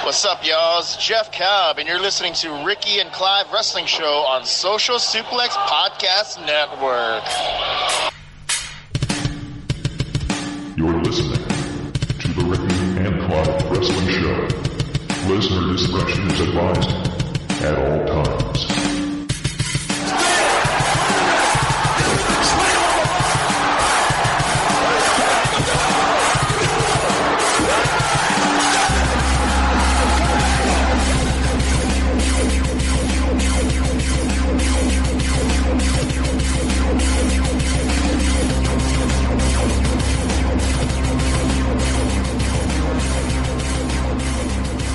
What's up, y'all? It's Jeff Cobb, and you're listening to Ricky and Clive Wrestling Show on Social Suplex Podcast Network. You're listening to the Ricky and Clive Wrestling Show. Listener discretion is advised at all times.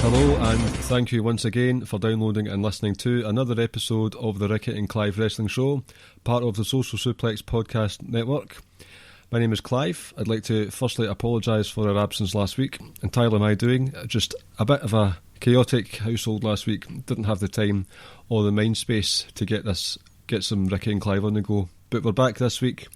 Hello and thank you once again for downloading and listening to another episode of the Ricky and Clive Wrestling Show, part of the Social Suplex Podcast Network. My name is Clive. I'd like to firstly apologise for our absence last week. Entirely my doing. Just a bit of a chaotic household last week. Didn't have the time or the mind space to get some Ricky and Clive on the go. But we're back this week,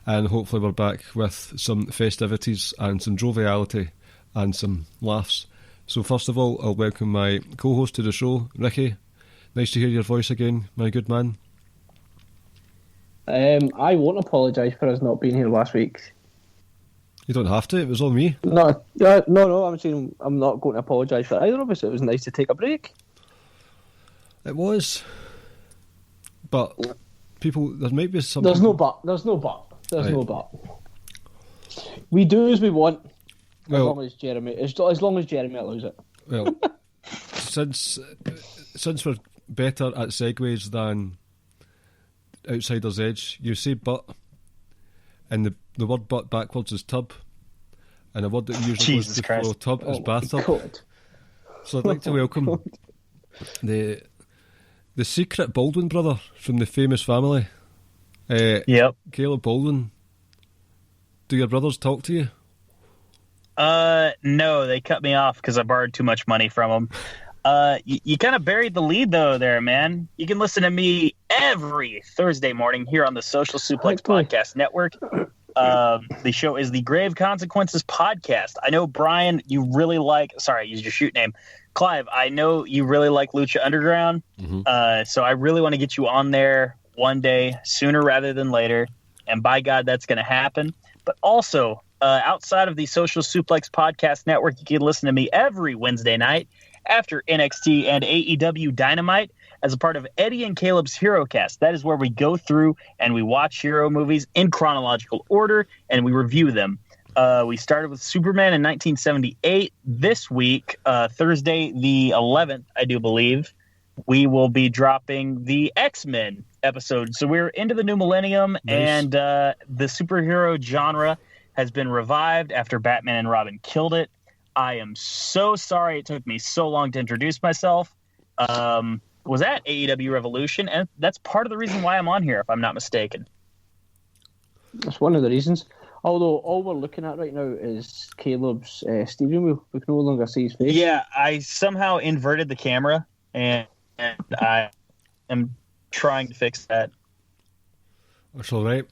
and hopefully we're back with some festivities and some joviality and some laughs. So first of all, I'll welcome my co-host to the show, Ricky. Nice to hear your voice again, my good man. I won't apologise for us not being here last week. You don't have to, it was all me. No, I'm saying I'm not going to apologise for either of us. It was nice to take a break. It was. But people, there might be something... There's no but. We do as we want. As long as Jeremy allows it. Well, since we're better at segues than Outsider's Edge, you say but, and the word but backwards is tub, and a word that usually goes before tub is bathtub. God. So I'd like to welcome the secret Baldwin brother from the famous family. Yep. Caleb Baldwin. Do your brothers talk to you? No, they cut me off because I borrowed too much money from them. You kind of buried the lead, though, there, man. You can listen to me every Thursday morning here on the Social Suplex Podcast Network. The show is the Grave Consequences Podcast. I know, Brian, you really like... Sorry, I used your shoot name. Clive, I know you really like Lucha Underground. Mm-hmm. So I really want to get you on there one day, sooner rather than later. And by God, that's going to happen. But also... outside of the Social Suplex Podcast Network, you can listen to me every Wednesday night after NXT and AEW Dynamite as a part of Eddie and Caleb's HeroCast. That is where we go through and we watch hero movies in chronological order and we review them. We started with Superman in 1978. This week, Thursday the 11th, I do believe, we will be dropping the X-Men episode. So we're into the new millennium. Nice. And the superhero genre has been revived after Batman and Robin killed it. I am so sorry it took me so long to introduce myself. Was at AEW Revolution, and that's part of the reason why I'm on here, if I'm not mistaken. That's one of the reasons. Although all we're looking at right now is Caleb's steering wheel. We can no longer see his face. Yeah, I somehow inverted the camera, and I am trying to fix that. That's all right.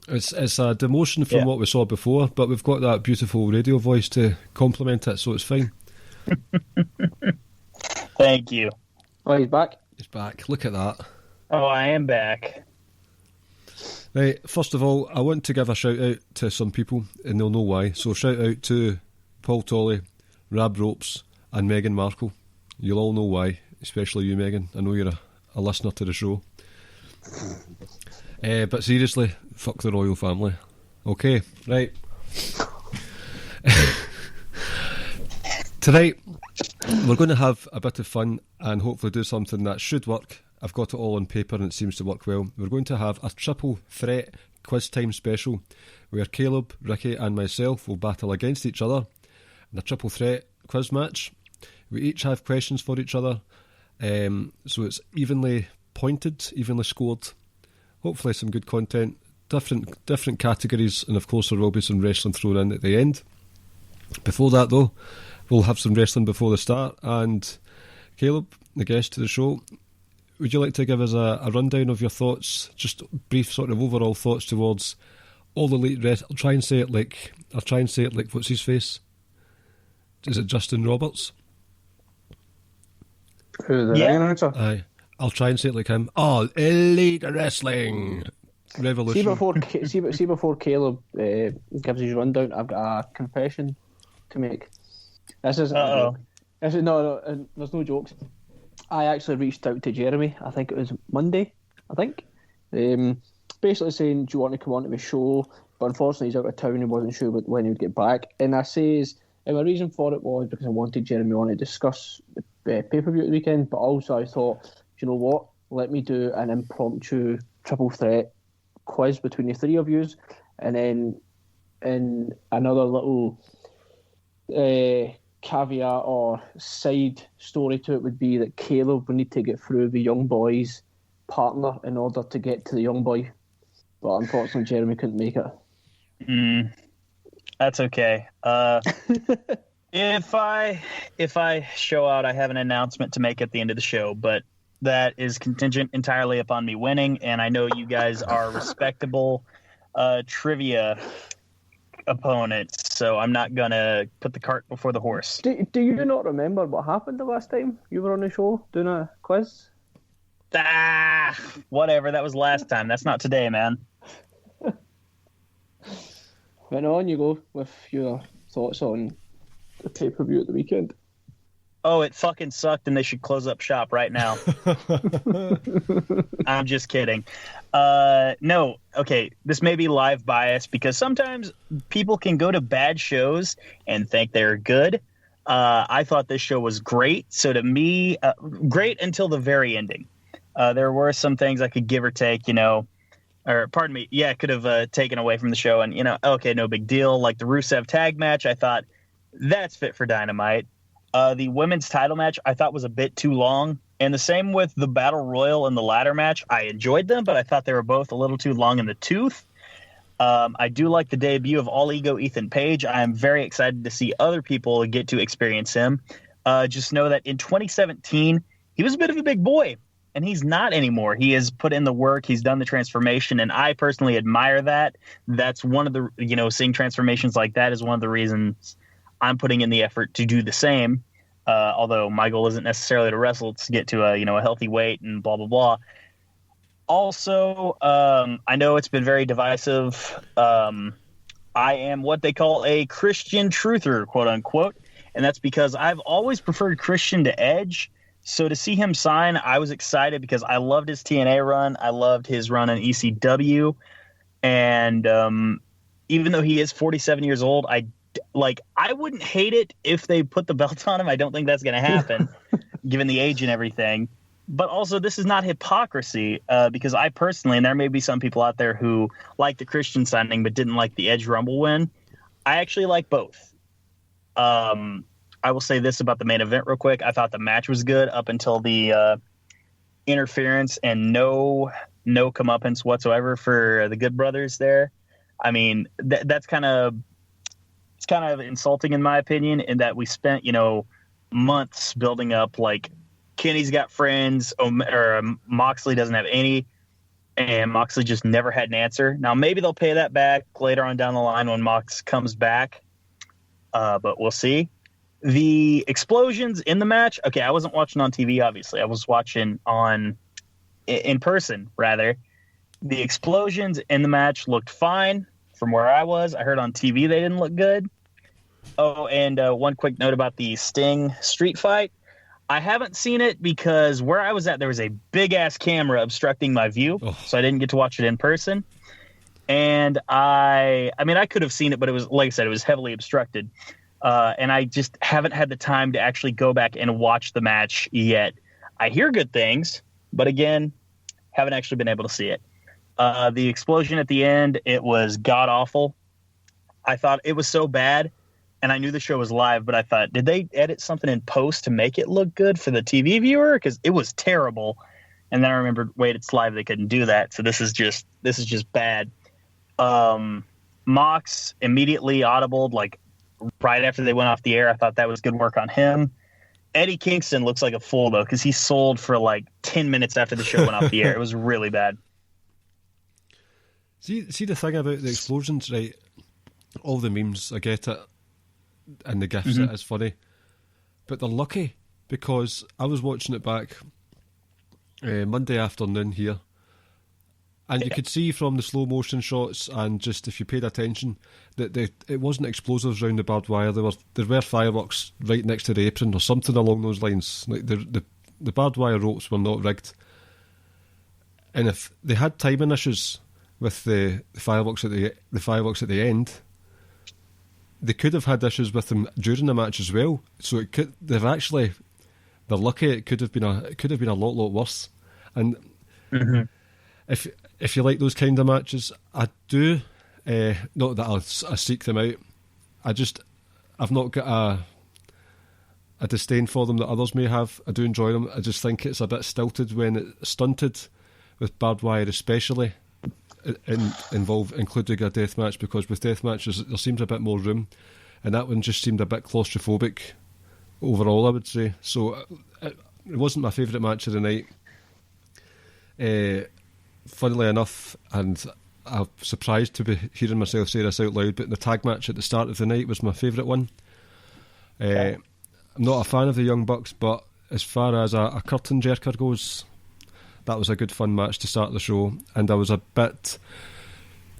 It's a demotion from what we saw before, but we've got that beautiful radio voice to complement it, so it's fine. Thank you. Oh, he's back? He's back. Look at that. Oh, I am back. Right, first of all, I want to give a shout out to some people, and they'll know why. So shout out to Paul Tolley, Rab Ropes, and Meghan Markle. You'll all know why, especially you, Meghan. I know you're a listener to the show. But seriously, fuck the royal family. Okay, right. Tonight, we're going to have a bit of fun and hopefully do something that should work. I've got it all on paper and it seems to work well. We're going to have a triple threat quiz time special where Caleb, Ricky and myself will battle against each other in a triple threat quiz match. We each have questions for each other, so it's evenly pointed, evenly scored. Hopefully some good content, different categories, and of course there will be some wrestling thrown in at the end. Before that though, we'll have some wrestling before the start, and Caleb, the guest to the show, would you like to give us a rundown of your thoughts, just brief sort of overall thoughts towards all the late wrestling? I'll try and say it like what's his face? is it Justin Roberts? Who, the ring announcer? Aye. I'll try and say it like him. Oh, Elite Wrestling Revolution. See before Caleb gives his rundown, I've got a confession to make. This is no, there's no jokes. I actually reached out to Jeremy. I think it was Monday. Basically saying, do you want to come on to the show? But unfortunately, he's out of town. He wasn't sure when he would get back. And I says, and my reason for it was because I wanted Jeremy on to discuss the pay-per-view at the weekend. But also I thought, you know what? Let me do an impromptu triple threat quiz between the three of yous, and then in another little caveat or side story to it would be that Caleb would need to get through the young boy's partner in order to get to the young boy. But unfortunately, Jeremy couldn't make it. That's okay. If I show out, I have an announcement to make at the end of the show, but that is contingent entirely upon me winning, and I know you guys are respectable trivia opponents, so I'm not going to put the cart before the horse. Do you not remember what happened the last time you were on the show doing a quiz? Whatever, that was last time. That's not today, man. Then on you go with your thoughts on the pay-per-view at the weekend. Oh, it fucking sucked, and they should close up shop right now. I'm just kidding. No, okay, this may be live bias because sometimes people can go to bad shows and think they're good. I thought this show was great. So to me, great until the very ending. There were some things I could give or take, or pardon me, could have taken away from the show, and okay, no big deal. Like the Rusev tag match, I thought that's fit for Dynamite. The women's title match I thought was a bit too long, and the same with the Battle Royal and the ladder match. I enjoyed them, but I thought they were both a little too long in the tooth. I do like the debut of All Ego Ethan Page. I am very excited to see other people get to experience him. Just know that in 2017, he was a bit of a big boy, and he's not anymore. He has put in the work. He's done the transformation, and I personally admire that. That's one of the, seeing transformations like that is one of the reasons I'm putting in the effort to do the same. Although my goal isn't necessarily to wrestle, it's to get to a healthy weight and blah, blah, blah. Also, I know it's been very divisive. I am what they call a Christian truther, quote unquote. And that's because I've always preferred Christian to Edge. So to see him sign, I was excited because I loved his TNA run. I loved his run in ECW. And even though he is 47 years old, I wouldn't hate it if they put the belt on him. I don't think that's going to happen, given the age and everything. But also, this is not hypocrisy, because I personally, and there may be some people out there who like the Christian signing but didn't like the Edge Rumble win. I actually like both. I will say this about the main event real quick. I thought the match was good up until the interference and no comeuppance whatsoever for the Good Brothers there. I mean, that's kind of... It's kind of insulting in my opinion in that we spent, months building up like Kenny's got friends or Moxley doesn't have any, and Moxley just never had an answer. Now maybe they'll pay that back later on down the line when Mox comes back, but we'll see. The explosions in the match. Okay, I wasn't watching on TV, obviously. I was watching in person, rather. The explosions in the match looked fine. From where I was, I heard on TV they didn't look good. Oh, and one quick note about the Sting street fight. I haven't seen it because where I was at, there was a big-ass camera obstructing my view, so I didn't get to watch it in person. And I could have seen it, but it was, like I said, it was heavily obstructed. And I just haven't had the time to actually go back and watch the match yet. I hear good things, but again, haven't actually been able to see it. The explosion at the end, it was god-awful. I thought it was so bad, and I knew the show was live, but I thought, did they edit something in post to make it look good for the TV viewer? Because it was terrible. And then I remembered, wait, it's live, they couldn't do that, so this is just bad. Mox immediately audibled, like, right after they went off the air. I thought that was good work on him. Eddie Kingston looks like a fool, though, because he sold for, like, 10 minutes after the show went off the air. It was really bad. See the thing about the explosions, right? All the memes, I get it. and the gifts, it is funny. But they're lucky, because I was watching it back Monday afternoon here, and you could see from the slow motion shots, and just if you paid attention, that it wasn't explosives around the barbed wire. There were fireworks right next to the apron or something along those lines. Like the barbed wire ropes were not rigged. And if they had timing issues with the fireworks at the end, they could have had issues with them during the match as well. So they're lucky. It could have been a lot worse. And if you like those kind of matches, I do. Not that I seek them out. I've not got a disdain for them that others may have. I do enjoy them. I just think it's a bit stilted when it's stunted with barbed wire, especially including a death match, because with death matches there seems a bit more room, and that one just seemed a bit claustrophobic overall, I would say. So it wasn't my favourite match of the night. Funnily enough, and I'm surprised to be hearing myself say this out loud, but the tag match at the start of the night was my favourite one. I'm not a fan of the Young Bucks, but as far as a curtain jerker goes, that was a good fun match to start the show. And I was a bit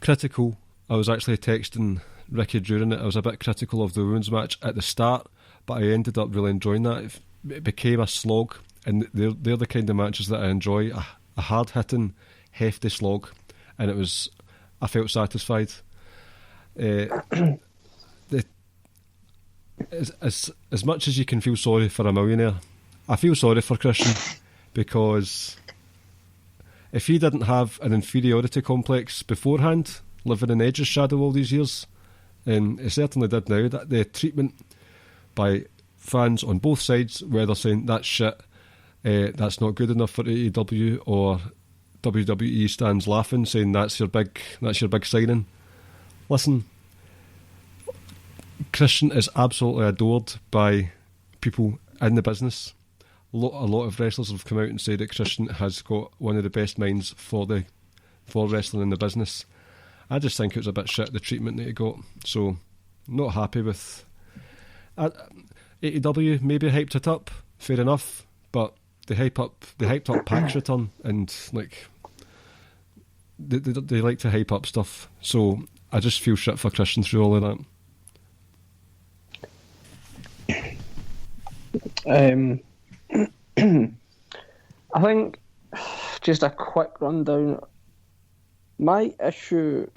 critical. I was actually texting Ricky during it. I was a bit critical of the women's match at the start, but I ended up really enjoying that. It became a slog, and they're the kind of matches that I enjoy. A hard-hitting, hefty slog, and I felt satisfied. As much as you can feel sorry for a millionaire, I feel sorry for Christian, because if he didn't have an inferiority complex beforehand, living in Edge's shadow all these years, and he certainly did now, that the treatment by fans on both sides, whether saying that's shit, that's not good enough for AEW, or WWE stands laughing, saying that's your big signing. Listen, Christian is absolutely adored by people in the business. A lot of wrestlers have come out and said that Christian has got one of the best minds for wrestling in the business. I just think it was a bit shit, the treatment that he got. So, not happy with AEW. Maybe hyped it up, fair enough, but they hyped up Pac's return, and like they like to hype up stuff. So I just feel shit for Christian through all of that. I think, just a quick rundown, my issue,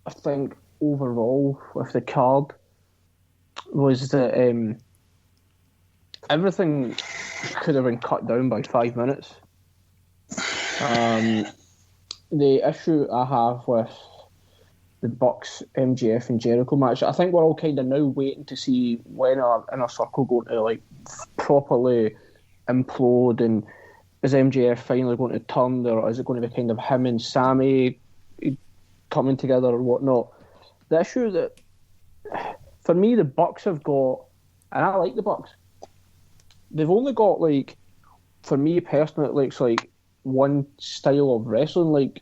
I think, overall with the card was that everything could have been cut down by 5 minutes. The issue I have with the Bucks, MJF and Jericho match, I think we're all kind of now waiting to see when our Inner Circle going to like properly implode, and is MJF finally going to turn, or is it going to be kind of him and Sammy coming together or whatnot? The issue that, for me, the Bucks have got, and I like the Bucks, they've only got, like, for me personally, it looks like one style of wrestling. Like,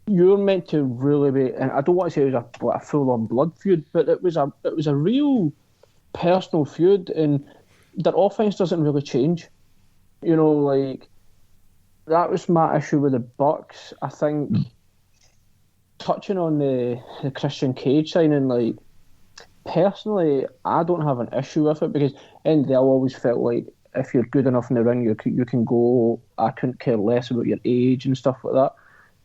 you're meant to really be, and I don't want to say it was a full-on blood feud, but it was a real personal feud, and their offense doesn't really change. You know, like, that was my issue with the Bucks. I think, touching on the Christian Cage signing, like, personally, I don't have an issue with it, because in the day I always felt like if you're good enough in the ring, you can go. I couldn't care less about your age and stuff like that.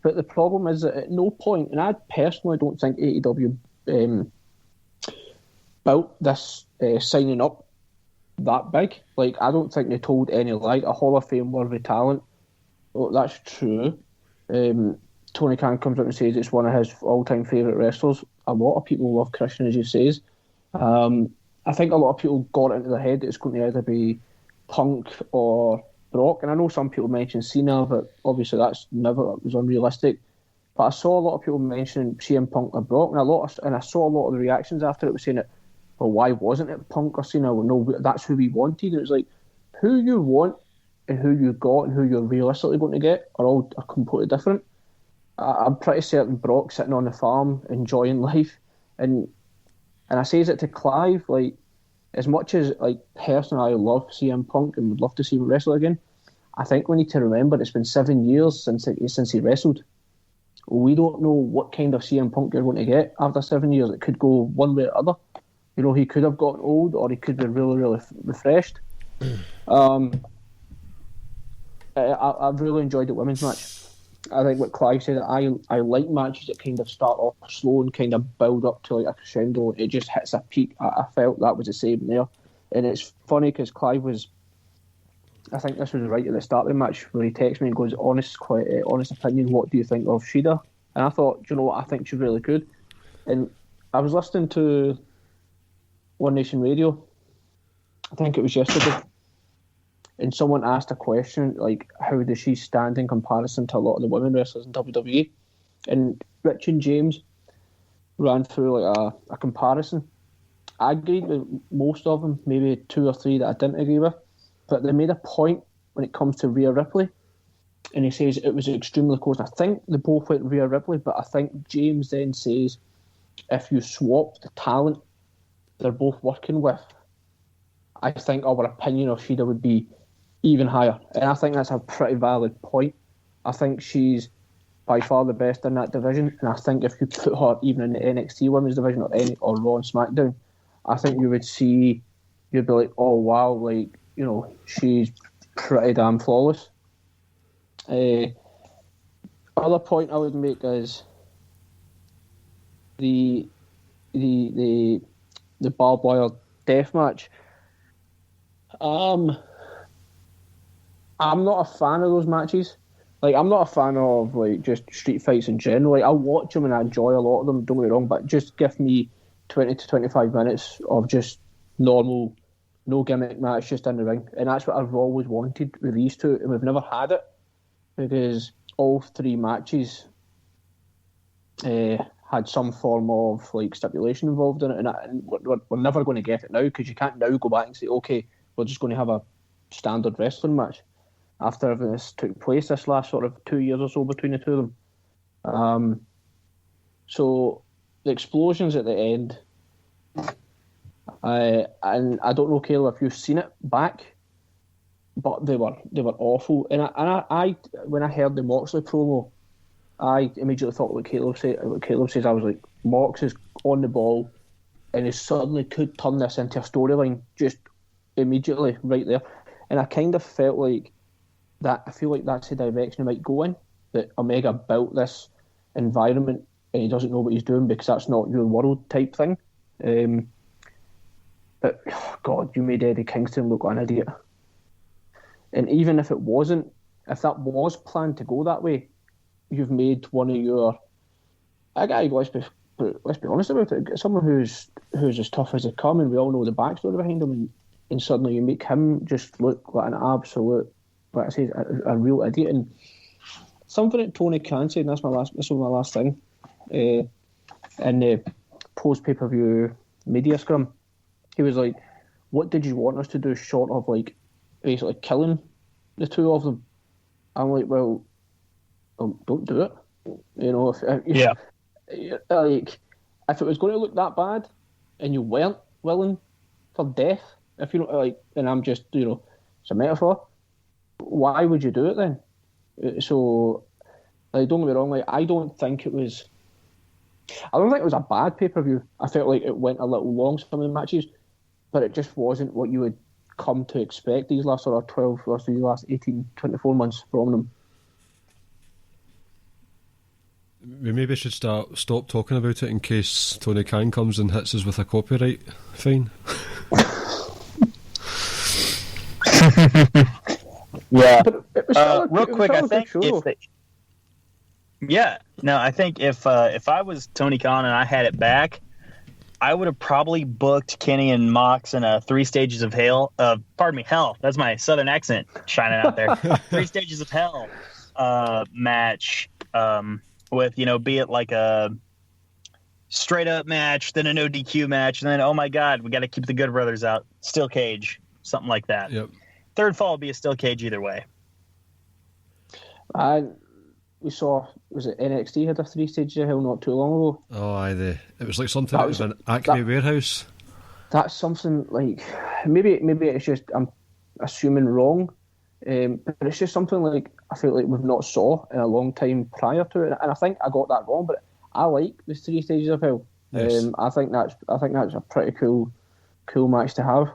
But the problem is that at no point, and I personally don't think AEW built this signing up that big. Like, I don't think they told any lie. A Hall of Fame worthy talent. Well, that's true. Tony Khan comes up and says it's one of his all-time favourite wrestlers. A lot of people love Christian, as you says. I think a lot of people got it into their head that it's going to either be Punk or Brock, and I know some people mention Cena, but obviously it was unrealistic. But I saw a lot of people mention CM Punk or Brock, and I saw a lot of the reactions after it was saying it, well, why wasn't it Punk or Cena? Well, no, that's who we wanted. And it was like, who you want and who you got and who you're realistically going to get are completely different. I'm pretty certain Brock sitting on the farm enjoying life, and And I says it to Clive, like, as much as, like, personally I love CM Punk and would love to see him wrestle again, I think we need to remember it's been 7 years since he wrestled. We don't know what kind of CM Punk you're going to get after 7 years. It could go one way or other. You know, he could have gotten old, or he could be really, really refreshed. I've really enjoyed the women's match. I think what Clive said, I like matches that kind of start off slow and kind of build up to like a crescendo. It just hits a peak. I felt that was the same there. And it's funny because Clive was, I think this was right at the start of the match, where he texts me and goes, honest opinion, what do you think of Shida? And I thought, do you know what, I think she's really good. And I was listening to One Nation Radio, I think it was yesterday, and someone asked a question like, how does she stand in comparison to a lot of the women wrestlers in WWE? And Rich and James ran through like a comparison. I agreed with most of them, maybe 2 or 3 that I didn't agree with, but they made a point when it comes to Rhea Ripley, and he says it was extremely close. I think they both went Rhea Ripley, but I think James then says if you swap the talent they're both working with, I think our opinion of Shida would be even higher. And I think that's a pretty valid point. I think she's by far the best in that division, and I think if you put her even in the NXT women's division or Raw and SmackDown, I think you'd be like, oh wow, like, you know, she's pretty damn flawless. Other point I would make is the barbed wire death match. I'm not a fan of those matches. Like, I'm not a fan of like just street fights in general. Like, I watch them and I enjoy a lot of them, don't get me wrong, but just give me 20 to 25 minutes of just normal, no gimmick match, just in the ring. And that's what I've always wanted with these two, and we've never had it, because all 3 matches had some form of like stipulation involved in it, and we're never going to get it now, because you can't now go back and say, okay, we're just going to have a standard wrestling match after everything this took place this last sort of 2 years or so between the two of them. So the explosions at the end, and I don't know, Caleb, if you've seen it back, but they were awful. And I when I heard the Moxley promo, I immediately thought what Caleb says. I was like, Mox is on the ball, and he suddenly could turn this into a storyline just immediately right there. And I kind of felt like that. I feel like that's the direction he might go in. That Omega built this environment, and he doesn't know what he's doing because that's not your world type thing. But oh God, you made Eddie Kingston look like an idiot. And even if it wasn't, if that was planned to go that way, you've made one of your, let's be honest about it, someone who's as tough as they come, and we all know the backstory behind him, and suddenly you make him just look like an absolute, like I say, a real idiot. And something that Tony Khan said, and this was my last thing, in the post pay-per-view media scrum, he was like, what did you want us to do short of like basically killing the two of them? I'm like, well, don't do it. You know, like, if it was going to look that bad and you weren't willing for death, if you know, like, and I'm just, you know, it's a metaphor, why would you do it then? So, like, don't get me wrong, like, I don't think it was a bad pay-per-view. I felt like it went a little long, some of the matches, but it just wasn't what you would come to expect these last sort of 12 or these last 18, 24 months from them. We maybe should stop talking about it in case Tony Khan comes and hits us with a copyright fine. Yeah. Real quick, I think I think if I was Tony Khan and I had it back, I would have probably booked Kenny and Mox in a 3 Stages of Hell. Hell. That's my southern accent shining out there. 3 Stages of Hell match. With, you know, be it like a straight up match, then a no DQ match, and then, oh my God, we got to keep the Good Brothers out. Steel cage, something like that. Yep. Third fall would be a steel cage either way. we saw, was it NXT had a 3 stages of hell not too long ago? Oh, aye, it was like something out of an Acme warehouse. That's something like, maybe it's just, I'm assuming wrong, but it's just something like, I feel like we've not saw in a long time prior to it, and I think I got that wrong, but I like the 3 stages of hell. Yes. I think that's a pretty cool match to have.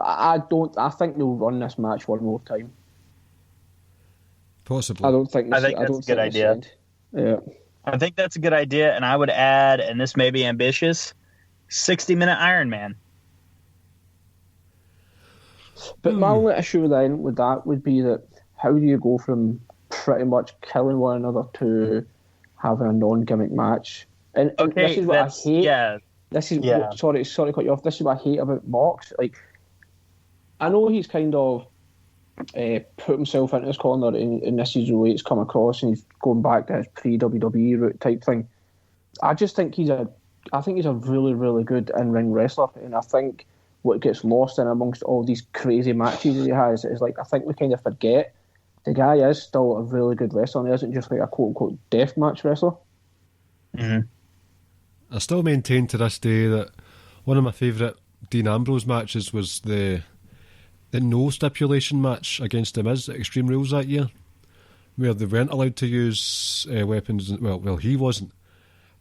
I think they'll run this match one more time. Possibly. I think that's a good idea. Yeah. I think that's a good idea, and I would add, and this may be ambitious, 60-minute Iron Man. But my only issue then with that would be that how do you go from pretty much killing one another to having a non-gimmick match? And this is what I hate. Yeah. This is sorry to cut you off. This is what I hate about Mox. Like, I know he's kind of put himself into his corner, and this is the way it's come across, and he's going back to his pre-WWE route type thing. I just think he's a really, really good in-ring wrestler, and I think what gets lost in amongst all these crazy matches that he has is, like, I think we kind of forget the guy is still a really good wrestler, and he isn't just like a quote-unquote deathmatch wrestler. Mm-hmm. I still maintain to this day that one of my favourite Dean Ambrose matches was the no stipulation match against The Miz at Extreme Rules that year, where they weren't allowed to use weapons. Well, he wasn't.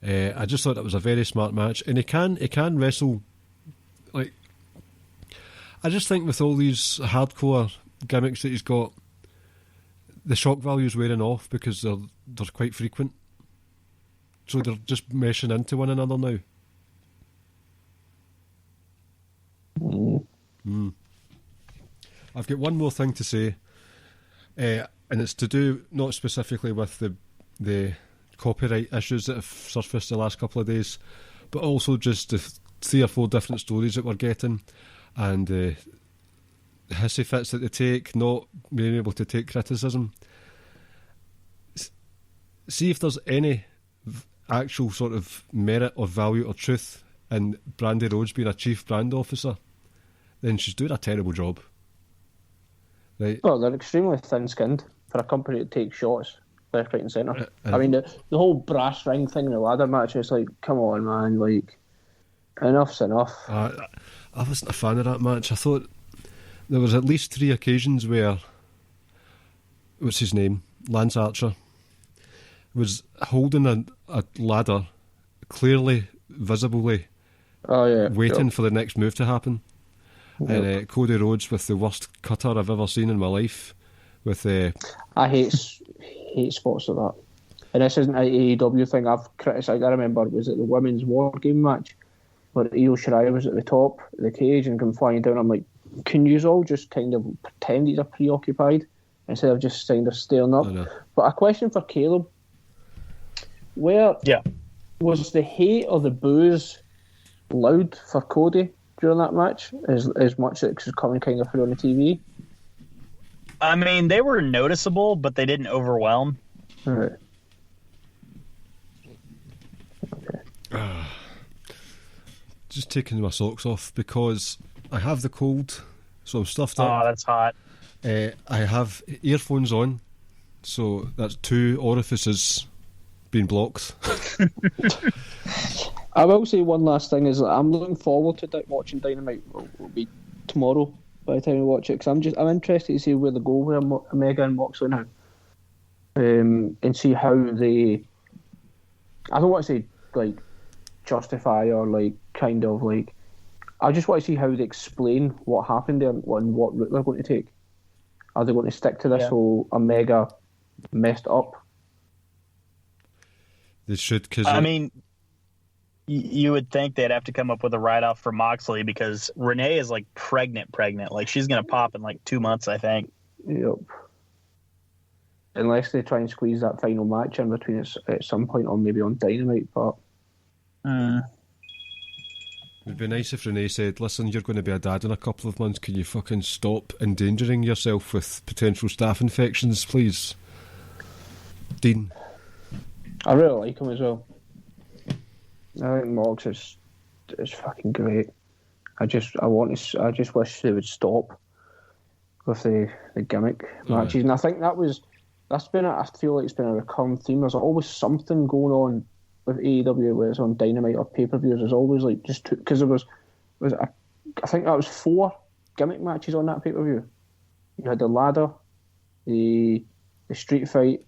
I just thought that was a very smart match, and he can wrestle. Like, I just think with all these hardcore gimmicks that he's got, the shock value's wearing off because they're quite frequent. So they're just meshing into one another now. I've got one more thing to say, and it's to do not specifically with the copyright issues that have surfaced the last couple of days, but also just the 3 or 4 different stories that we're getting, and the hissy fits that they take, not being able to take criticism. See if there's any actual sort of merit or value or truth in Brandy Rhodes being a chief brand officer, then she's doing a terrible job. Right. Well, they're extremely thin-skinned for a company to take shots left, right and centre. I mean, the whole brass ring thing in the ladder match is like, come on, man, like, enough's enough. I wasn't a fan of that match. I thought there was at least 3 occasions where, what's his name, Lance Archer, was holding a ladder, clearly, visibly, waiting for the next move to happen. Yep. And Cody Rhodes with the worst cutter I've ever seen in my life. I hate spots like that. And this isn't an AEW thing I've criticised. I remember, was it the women's war game match where Io Shirai was at the top of the cage and come flying down? I'm like, can you all just kind of pretend these are preoccupied instead of just kind of staring up? But a question for Caleb. Where was the hate or the boos loud for Cody during that match as much as it was coming kind of through on the TV? I mean, they were noticeable, but they didn't overwhelm. Right. Okay. Just taking my socks off because I have the cold, so I'm stuffed up. Oh, that's hot. I have earphones on, so that's 2 orifices being blocked. I will say one last thing is that I'm looking forward to watching Dynamite. Will be tomorrow by the time we watch it, because I'm interested to see where they go with Omega and Moxley now, and see how they. I don't want to say like justify or like kind of like. I just want to see how they explain what happened there and what route they're going to take. Are they going to stick to this whole Omega messed up? They should, because I mean, you would think they'd have to come up with a write-off for Moxley because Renee is like pregnant. Like, she's going to pop in like 2 months, I think. Yep. Unless they try and squeeze that final match in between us at some point, or maybe on Dynamite, but. It would be nice if Renee said, listen, you're going to be a dad in a couple of months. Can you fucking stop endangering yourself with potential staph infections, please? Dean. I really like him as well. I think Mox is fucking great. I just wish they would stop with the gimmick matches, and I think that was I feel like it's been a recurring theme. There's always something going on with AEW, whether it's on Dynamite or pay-per-views. There's always like just because there was I think that was 4 gimmick matches on that pay-per-view. You had the ladder, the street fight,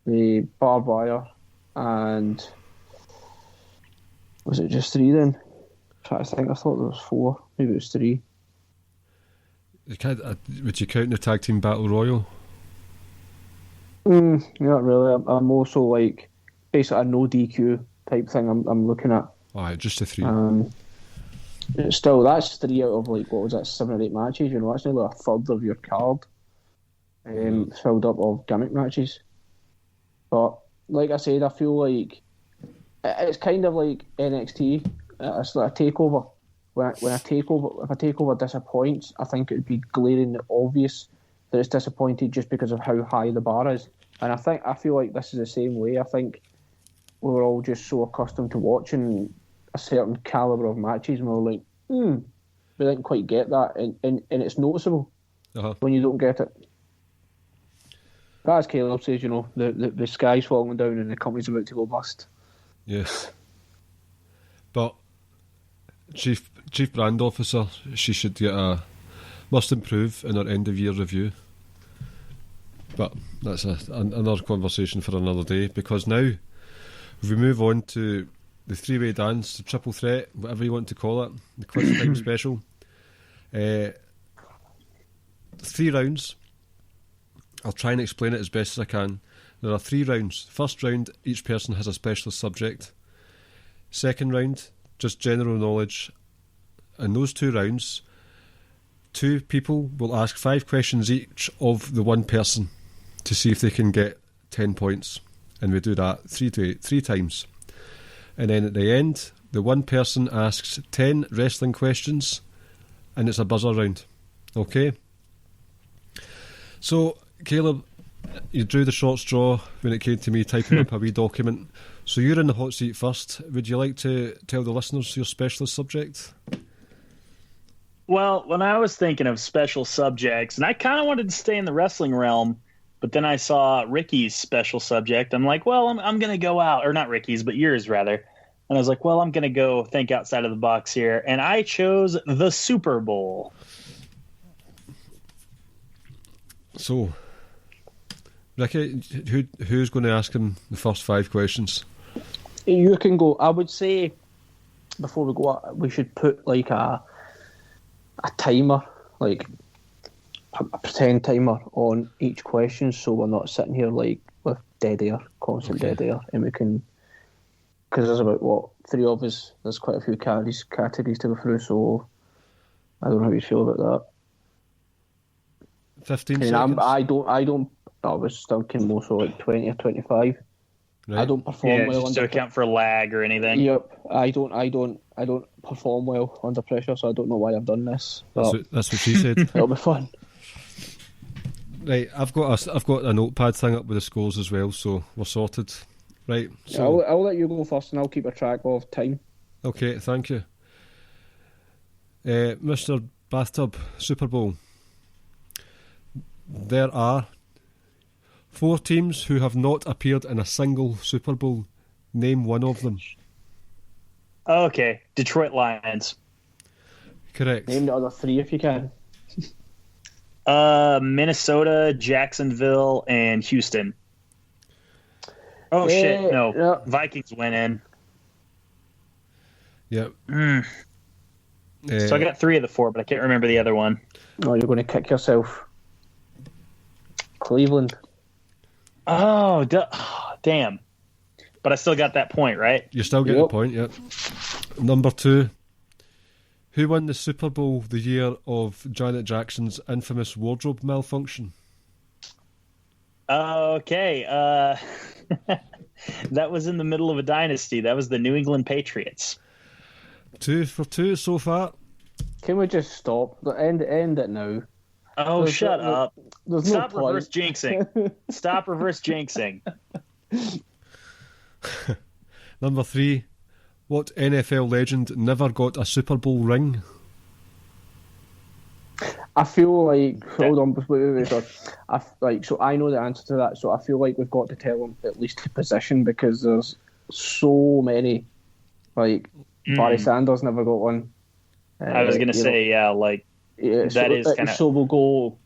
the barbed wire, and was it just 3 then? I thought there was 4. Maybe it was 3. Would you count the tag team battle royal? Not really. I'm also like basically a no DQ type thing. I'm looking at. Alright, just the 3. Still, that's 3 out of like what was that, 7 or 8 matches. You know, that's nearly a third of your card filled up of gimmick matches. But like I said, I feel like it's kind of like NXT. It's like a takeover. If a takeover disappoints, I think it would be glaringly obvious that it's disappointed just because of how high the bar is. And I feel like this is the same way. I think we were all just so accustomed to watching a certain calibre of matches, and we were like, we didn't quite get that, and it's noticeable when you don't get it. But as Caleb says, you know, the sky's falling down and the company's about to go bust. Yes. But Chief Brand Officer, she should get must improve in her end of year review. But that's another conversation for another day, because now if we move on to the 3-way dance, the triple threat, whatever you want to call it, the Quiztime special. 3 rounds. I'll try and explain it as best as I can. There are 3 rounds. First round, each person has a specialist subject. Second round, just general knowledge. In those 2 rounds, 2 people will ask 5 questions each of the one person to see if they can get 10 points. And we do that 3 times. And then at the end, the one person asks 10 wrestling questions, and it's a buzzer round. Okay? So, Caleb, you drew the short straw when it came to me typing up a wee document. So you're in the hot seat first. Would you like to tell the listeners your specialist subject? Well, when I was thinking of special subjects, and I kind of wanted to stay in the wrestling realm, but then I saw Ricky's special subject. I'm like, well, I'm going to go out. Or not Ricky's, but yours, rather. And I was like, well, I'm going to go think outside of the box here. And I chose the Super Bowl. So, Ricky, who's going to ask him the first 5 questions? You can go. I would say, before we go, we should put like a timer, like a pretend timer on each question, so we're not sitting here like with dead air, constant dead air, and we can, because there's about 3 of us. There's quite a few categories to go through, so I don't know how you feel about that. 15 seconds. I was thinking more so like 20 or 25. Right. I don't perform well just to account for lag or anything. Yep, I don't perform well under pressure, so I don't know why I've done this. That's what she said. It'll be fun. Right, I've got a notepad thing up with the scores as well, so we're sorted. Right, so I'll let you go first, and I'll keep a track of time. Okay, thank you, Mr. Bathtub Super Bowl. There are 4 teams who have not appeared in a single Super Bowl. Name one of them. Okay, Detroit Lions. Correct. Name the other 3 if you can. Minnesota, Jacksonville, and Houston. Oh, shit, no. Vikings went in. Yep. So I got 3 of the 4, but I can't remember the other one. Oh, you're going to kick yourself. Cleveland. Oh, damn. But I still got that point, right? You still get the point, yep. Number 2. Who won the Super Bowl the year of Janet Jackson's infamous wardrobe malfunction? Okay. That was in the middle of a dynasty. That was the New England Patriots. 2 for 2 so far. Can we just stop? End it now. Oh, shut up. Stop reverse jinxing. Stop reverse jinxing. Number 3. What NFL legend never got a Super Bowl ring? I feel like hold on, wait, sorry. So I know the answer to that. So I feel like we've got to tell him at least the position because there's so many. Like Barry Sanders never got one. I was gonna say, that is kind of. So we'll go.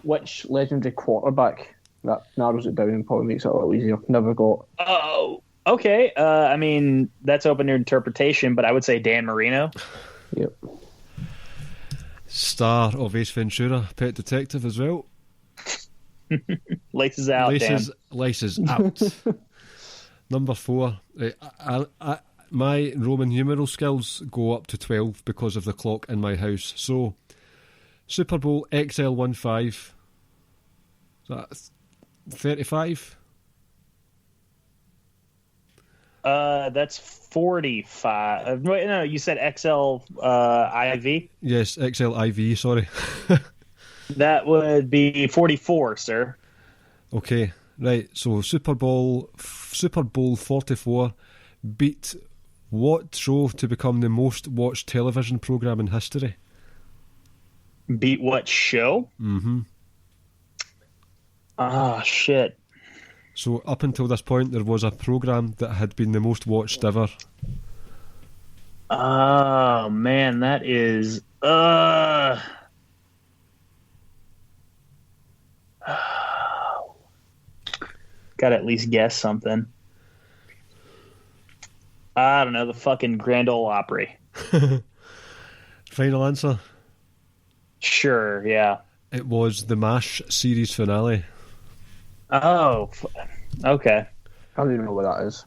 Which legendary quarterback? That narrows it down and probably makes it a little easier. Never got. Oh, okay. I mean, that's open to interpretation, but I would say Dan Marino. Yep. Star of Ace Ventura, Pet Detective as well. Laces out, Laces out. Number 4. My Roman numeral skills go up to 12 because of the clock in my house. So, Super Bowl XL15. That's 35. That's 45. Wait, no, you said XL IV? Yes, XLIV, sorry. That would be 44, sir. Okay, right. So Super Bowl 44 beat what show to become the most watched television program in history? Beat what show? Mm-hmm. Ah, shit. So up until this point, there was a program that had been the most watched ever. Oh, man, that is... Gotta at least guess something. I don't know, the fucking Grand Ole Opry. Final answer? Sure, yeah. It was the MASH series finale. Oh, okay. I don't even know what that is.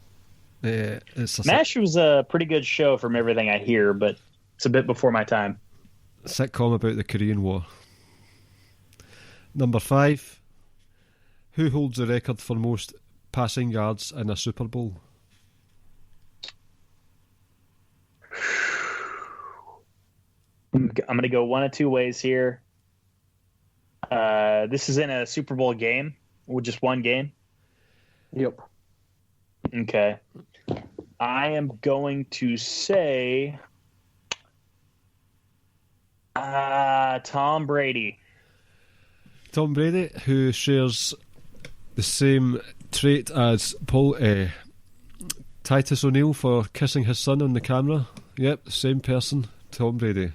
MASH was a pretty good show from everything I hear, but it's a bit before my time. Sitcom about the Korean War. Number 5. Who holds the record for most passing yards in a Super Bowl? I'm going to go one of two ways here. This is in a Super Bowl game, or just one game? Yep. Okay. I am going to say Tom Brady. Tom Brady, who shares the same trait as Titus O'Neill for kissing his son on the camera. Yep, same person, Tom Brady.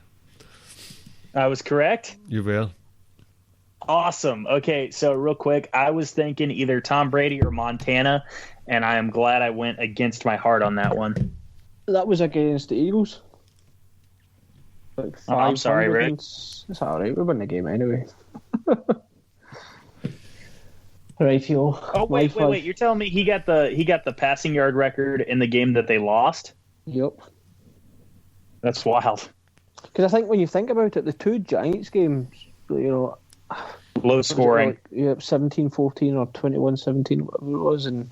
I was correct? You were. Awesome. Okay, so real quick, I was thinking either Tom Brady or Montana, and I am glad I went against my heart on that one. That was against the Eagles. Like I'm sorry, Rick. It's alright, we won the game anyway. Right, yo. Oh wait! You're telling me he got the passing yard record in the game that they lost? Yep. That's wild. Because I think when you think about it, the two Giants games, low scoring. 17-14 or 21-17, whatever it was, and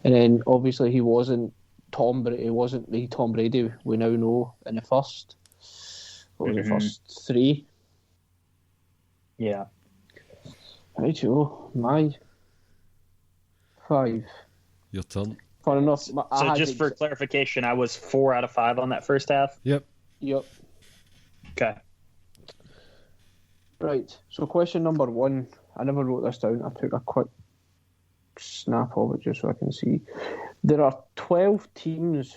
then obviously he wasn't Tom Brady. He wasn't the Tom Brady we now know in the first. What was the first 3? Yeah. Right, yo, my 5. Your turn. Fun enough. So just for clarification, I was 4 out of 5 on that first half? Yep. Okay. Right, so question number 1. I never wrote this down. I took a quick snap of it just so I can see. There are 12 teams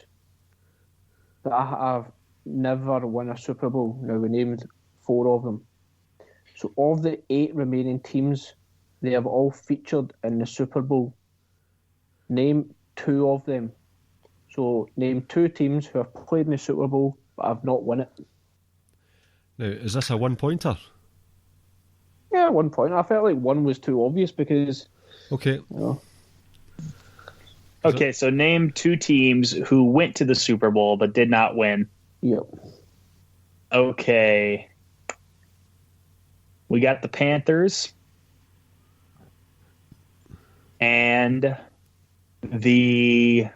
that have never won a Super Bowl. Now, we named 4 of them. So of the 8 remaining teams, they have all featured in the Super Bowl. Name 2 of them. So name 2 teams who have played in the Super Bowl but have not won it. Now, is this a one-pointer? Yeah, 1 point. I felt like 1 was too obvious because... Okay. Okay, so name 2 teams who went to the Super Bowl but did not win. Yep. Okay. We got the Panthers and the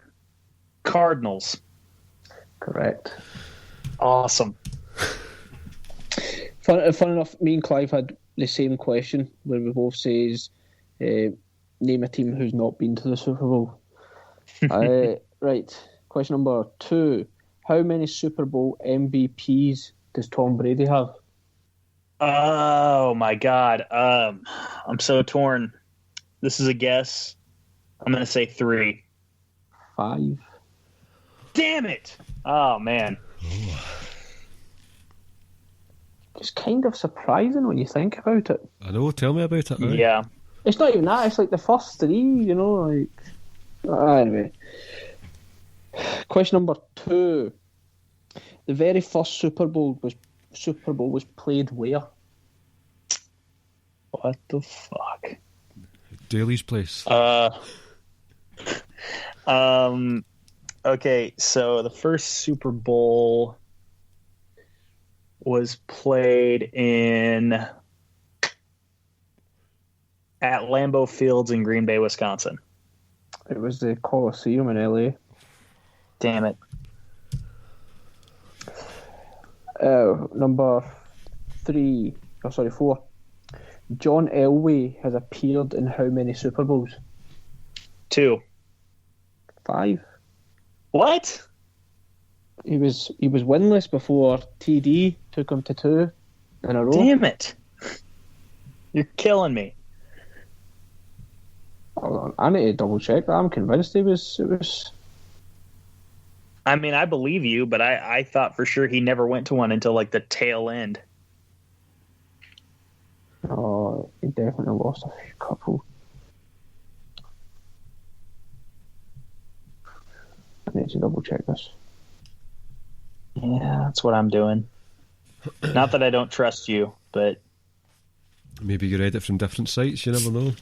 Cardinals. Correct. Awesome. Fun enough, me and Clive had the same question where we both says name a team who's not been to the Super Bowl. Right. Question number 2. How many Super Bowl MVPs does Tom Brady have? Oh my God. I'm so torn. This is a guess. I'm going to say 3. 5. Damn it. Oh man. It's kind of surprising when you think about it. I know, tell me about it. Yeah. It's not even that, it's like the first 3, like... Anyway. Question number 2. The very first Super Bowl was played where? What the fuck? Daly's place. Okay, so the first Super Bowl was played at Lambeau Fields in Green Bay, Wisconsin. It was the Coliseum in LA. Damn it. Number 4. John Elway has appeared in how many Super Bowls? 2. 5. What? He was winless before TD took him to 2 in a row. Damn it. You're killing me. Hold on, I need to double check that. I'm convinced it was. I mean, I believe you, but I thought for sure he never went to one until like the tail end. Oh, he definitely lost a couple. I need to double check this. Yeah, that's what I'm doing. Not that I don't trust you, but... Maybe you read it from different sites, you never know.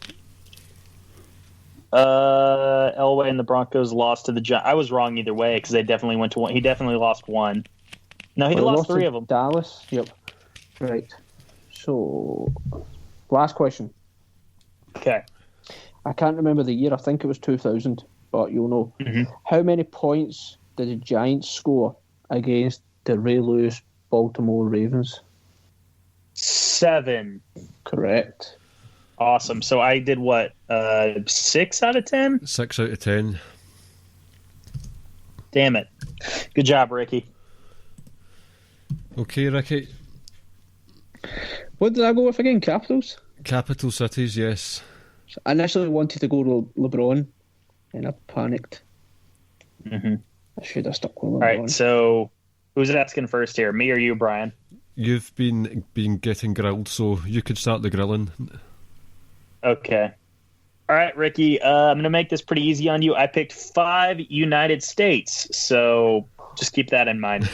Elway and the Broncos lost to the Giants. I was wrong either way, because they definitely went to one. He definitely lost one. No, he lost 3 of them. Dallas, yep. Right. So, last question. Okay. I can't remember the year. I think it was 2000, but you'll know. Mm-hmm. How many points did the Giants score against the Ray Lewis Baltimore Ravens? 7. Correct. Awesome. So I did what? 6 out of 10? 6 out of 10. Damn it. Good job, Ricky. Okay, Ricky. What did I go with again? Capitals? Capital cities, yes. So I initially wanted to go to LeBron, and I panicked. Mm-hmm. I should have stuck with LeBron. All right, so who's asking first here? Me or you, Brian? You've been getting grilled, so you could start the grilling. Okay. All right, Ricky, I'm going to make this pretty easy on you. I picked 5 United States, so just keep that in mind.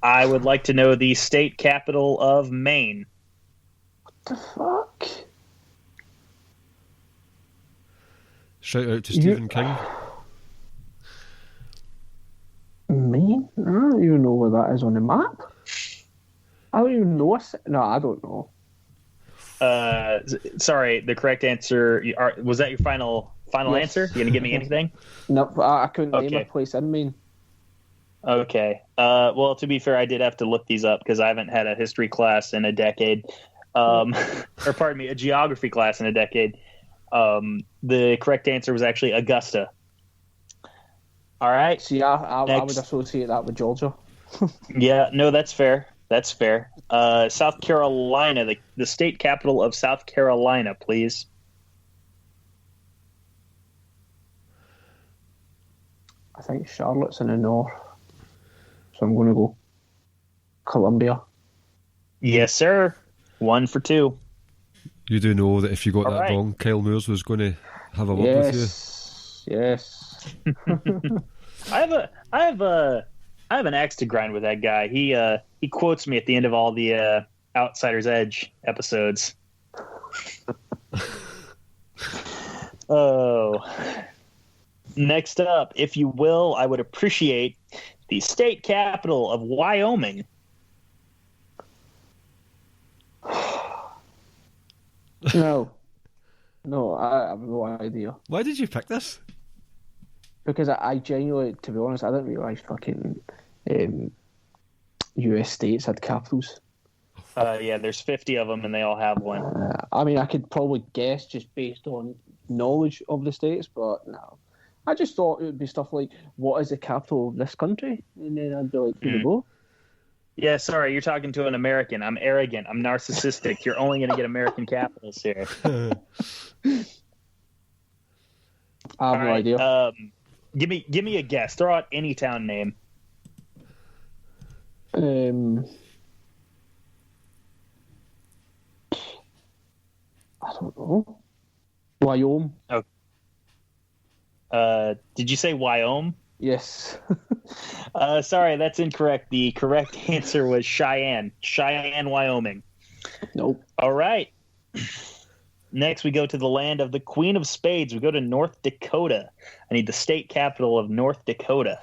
I would like to know the state capital of Maine. What the fuck? Shout out to Stephen King. Maine? I don't even know where that is on the map. I don't even know. No, I don't know. Sorry, the correct answer. Was that your final Yes. answer? You going to give me anything? No, I couldn't name a Okay. place in Maine. Okay. Well, to be fair, I did have to look these up because I haven't had a history class in a decade. Or pardon me, a geography class in a decade. The correct answer was actually Augusta. All right. See, I would associate that with Georgia. Yeah, no, that's fair. That's fair. South Carolina, the state capital of South Carolina, please. I think Charlotte's in the north. So I'm going to go Columbia. Yes, sir. 1 for 2. You do know that if you got All that right. wrong, Kyle Moores was going to have a word with you. Yes. I have an axe to grind with that guy. He quotes me at the end of all the Outsider's Edge episodes. Oh. Next up, if you will, I would appreciate the state capital of Wyoming. No, I have no idea. Why did you pick this? Because I genuinely, to be honest, I didn't realise fucking US states had capitals. Yeah, there's 50 of them, and they all have one. I mean, I could probably guess just based on knowledge of the states, but no. I just thought it would be stuff like, what is the capital of this country? And then I'd be like, here we go. Yeah, sorry, you're talking to an American. I'm arrogant. I'm narcissistic. You're only going to get American capitals here. I have no idea. Give me a guess. Throw out any town name. I don't know. Wyoming. Oh. Did you say Wyoming? Yes. Sorry, that's incorrect. The correct answer was Cheyenne. Cheyenne, Wyoming. Nope. All right. Next, we go to the land of the Queen of Spades. We go to North Dakota. I need the state capital of North Dakota.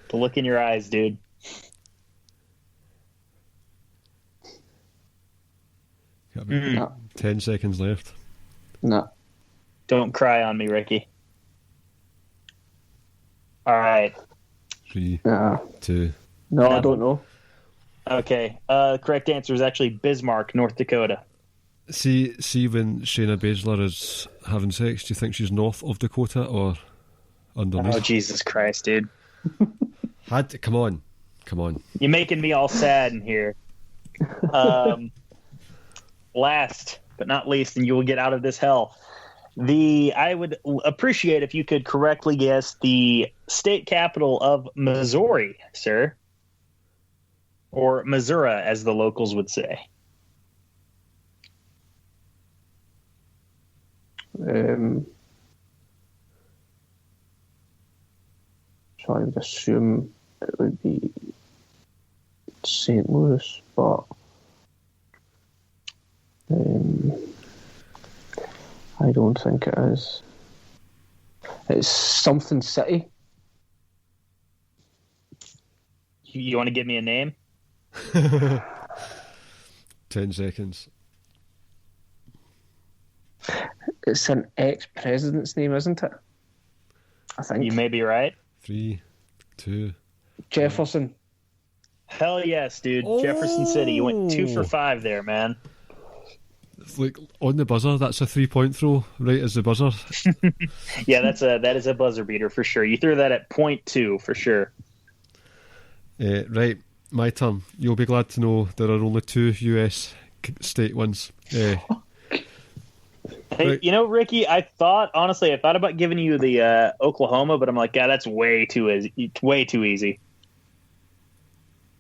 The look in your eyes, dude. Got 10 seconds left. No. Don't cry on me, Ricky. All right. 3, Nah. 2. No, I don't know. Okay. The correct answer is actually Bismarck, North Dakota. See when Shayna Baszler is having sex, do you think she's north of Dakota or underneath? Oh, Jesus Christ, dude. Come on. You're making me all sad in here. Last but not least, and you will get out of this hell. I would appreciate if you could correctly guess the state capital of Missouri, sir. Or Missouri, as the locals would say. So I would assume it would be St. Louis, but I don't think it is. It's something city. You want to give me a name? 10 seconds. It's an ex-president's name, isn't it? I think. You may be right. 3, 2. Jefferson. Hell yes, dude. Oh. Jefferson City. You went 2 for 5 there, man. Like on the buzzer, that's a 3-point throw, right as the buzzer. Yeah, that is a buzzer beater for sure. You threw that at .2 for sure. Right, my turn. You'll be glad to know there are only 2 US state ones. Hey, Right. you know, Ricky, I thought about giving you the Oklahoma, but I'm like, yeah, that's way too easy.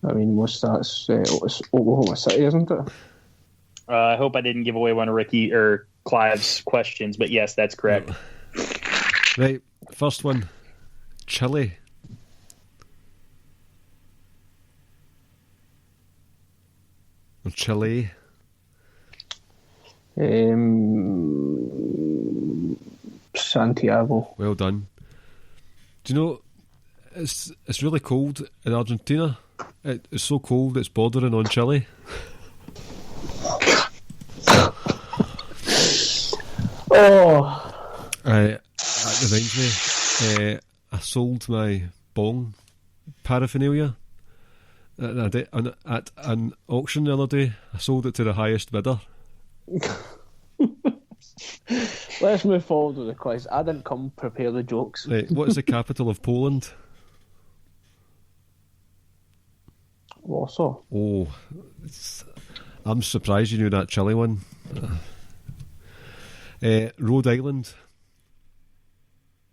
I mean, most that's it's Oklahoma City, isn't it? I hope I didn't give away one of Ricky or Clive's questions, but yes, that's correct. Right, first one. Chile. Or Chile. Santiago. Well done. Do you know, it's really cold in Argentina. It's so cold it's bordering on Chile. Oh, That reminds me, I sold my bong paraphernalia at an auction the other day. I sold it to the highest bidder. let's move forward with the quiz. I didn't come prepared with jokes. Right, what is the capital of Poland? Warsaw. Oh, I'm surprised you knew that Chile one. Rhode Island,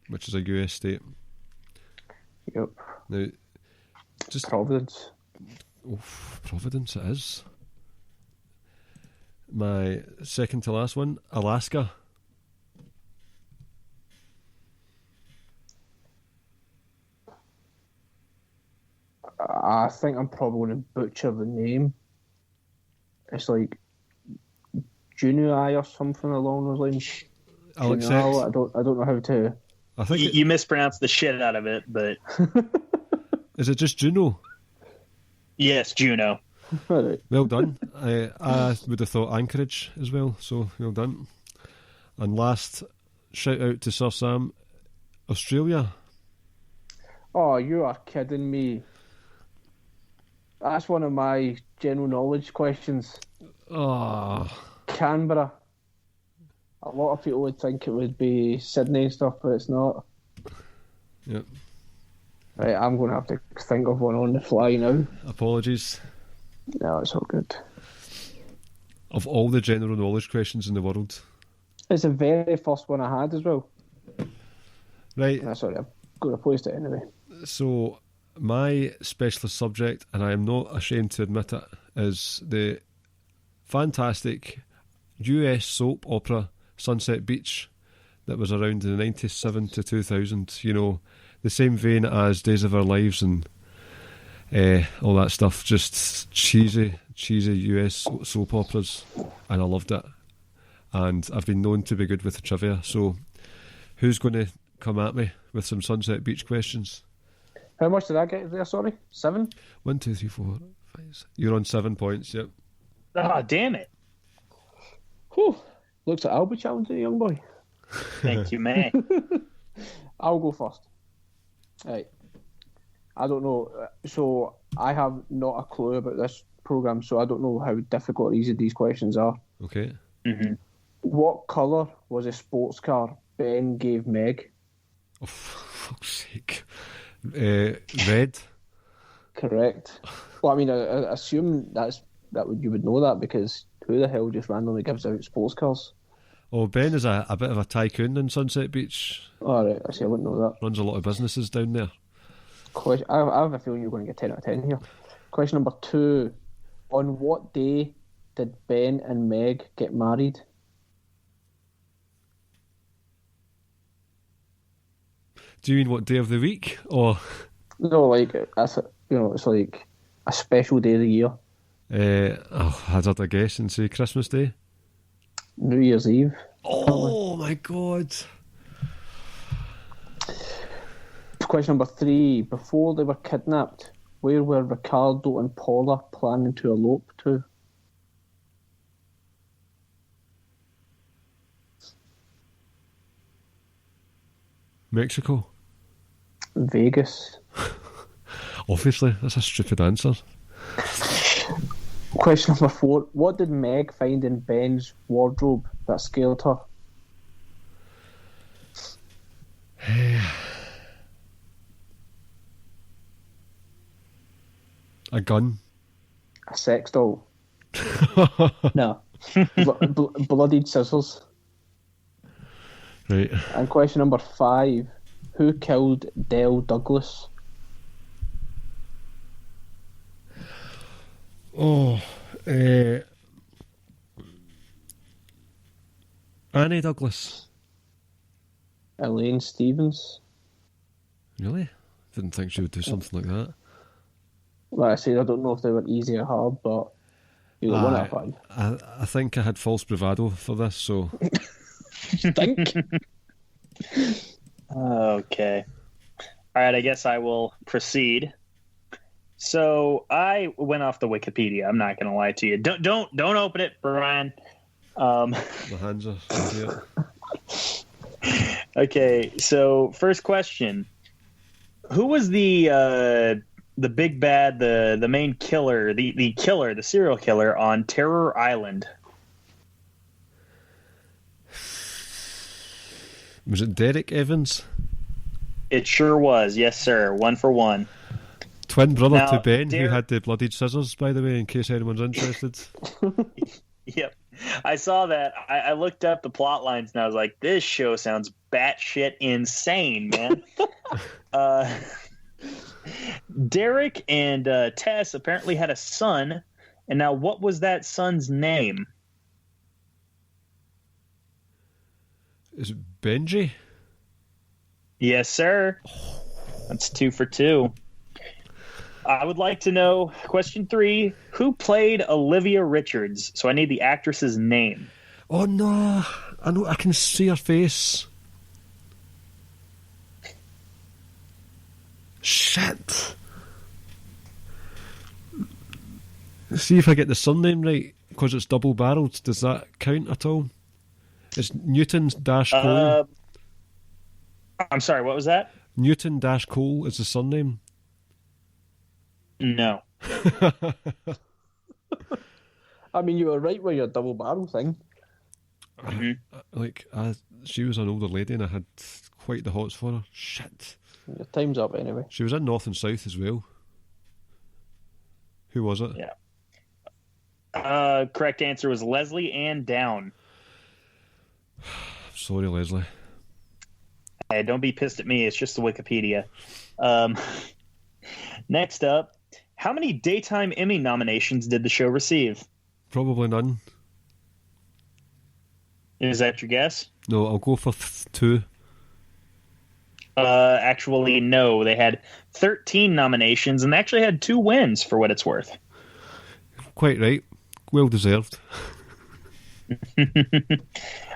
which is a US state. Yep. Now, just Providence. Providence it is. My second to last one, Alaska. I think I'm probably going to butcher the name. It's like Junii or something along those lines. I'll accept. I don't know how to. I think You mispronounced the shit out of it, but is it just Juno? yes, Juno. Right. Well done. I would have thought Anchorage as well, so well done. And last, shout out to Sir Sam, Australia. Oh, you are kidding me. That's one of my general knowledge questions. Oh, Canberra. A lot of people would think it would be Sydney and stuff, but it's not. Yep. Right, I'm going to have to think of one on the fly now. Apologies. No, it's all good. Of all the general knowledge questions in the world. It's the very first one I had as well. Right. Sorry, I'm going to post it anyway. So, my specialist subject, and I am not ashamed to admit it, is the fantastic US soap opera Sunset Beach that was around in 97 to 2000. You know, the same vein as Days of Our Lives and all that stuff. Just cheesy US soap operas, and I loved it. And I've been known to be good with the trivia. So, who's going to come at me with some Sunset Beach questions? How much did I get there, sorry? 7? 1, 2, 3, 4, 5. 6. You're on 7 points, yep. Ah, damn it. Whew. Looks like I'll be challenging you, young boy. Thank you, man. I'll go first. Right. I don't know. So, I have not a clue about this programme, so I don't know how difficult or easy these questions are. Okay. Mm-hmm. What colour was a sports car Ben gave Meg? Oh, for fuck's sake. Red. Correct. Well, I mean, I assume you would know that, because who the hell just randomly gives out sports cars? Oh, Ben is a bit of a tycoon in Sunset Beach. All right, I see. I wouldn't know that. Runs a lot of businesses down there. I have a feeling you're going to get 10 out of 10 here. Question number 2. On what day did Ben and Meg get married? Do you mean what day of the week? Or No, like, it's like a special day of the year. hazard a guess and say Christmas Day? New Year's Eve. Oh my God. Question number 3. Before they were kidnapped, where were Ricardo and Paula planning to elope to? Mexico. Vegas. Obviously, that's a stupid answer. Question number 4. What did Meg find in Ben's wardrobe that scared her? A gun. A sex doll. No. Bloodied scissors. Right. And question number 5. Who killed Del Douglas? Oh, Annie Douglas. Elaine Stevens. Really? Didn't think she would do something like that. Like I said, I don't know if they were easy or hard, but you got 1 out of 5. I think I had false bravado for this, so... Think? Okay. All right, I guess I will proceed. So I went off the Wikipedia. I'm not going to lie to you. Don't open it, Brian. My hands are here. Okay, so first question: who was the big bad, the main killer, the killer, the serial killer on Terror Island? Was it Derek Evans? It sure was. Yes, sir. 1 for 1. Twin brother Now, to Ben, who had the bloodied scissors, by the way, in case anyone's interested. Yep. I saw that. I looked up the plot lines and I was like, this show sounds batshit insane, man. Derek and Tess apparently had a son. And now what was that son's name? Is it Benji? Yes, sir. That's 2 for 2. I would like to know, question 3, who played Olivia Richards? So I need the actress's name. Oh no, I know, I can see her face. Shit. Let's see if I get the surname right, because it's double-barreled. Does that count at all? It's Newton-Cole. I'm sorry, what was that? Newton-Cole is the surname. No. I mean, you were right with your double barrel thing. She was an older lady and I had quite the hots for her. Shit. Your time's up anyway. She was in North and South as well. Who was it? Yeah. Correct answer was Leslie Ann Down. Sorry, Leslie. Hey, don't be pissed at me. It's just the Wikipedia. Next up, how many daytime Emmy nominations did the show receive? Probably none. Is that your guess? No, I'll go for 2. Actually, no. They had 13 nominations and they actually had 2 wins for what it's worth. Quite right. Well deserved.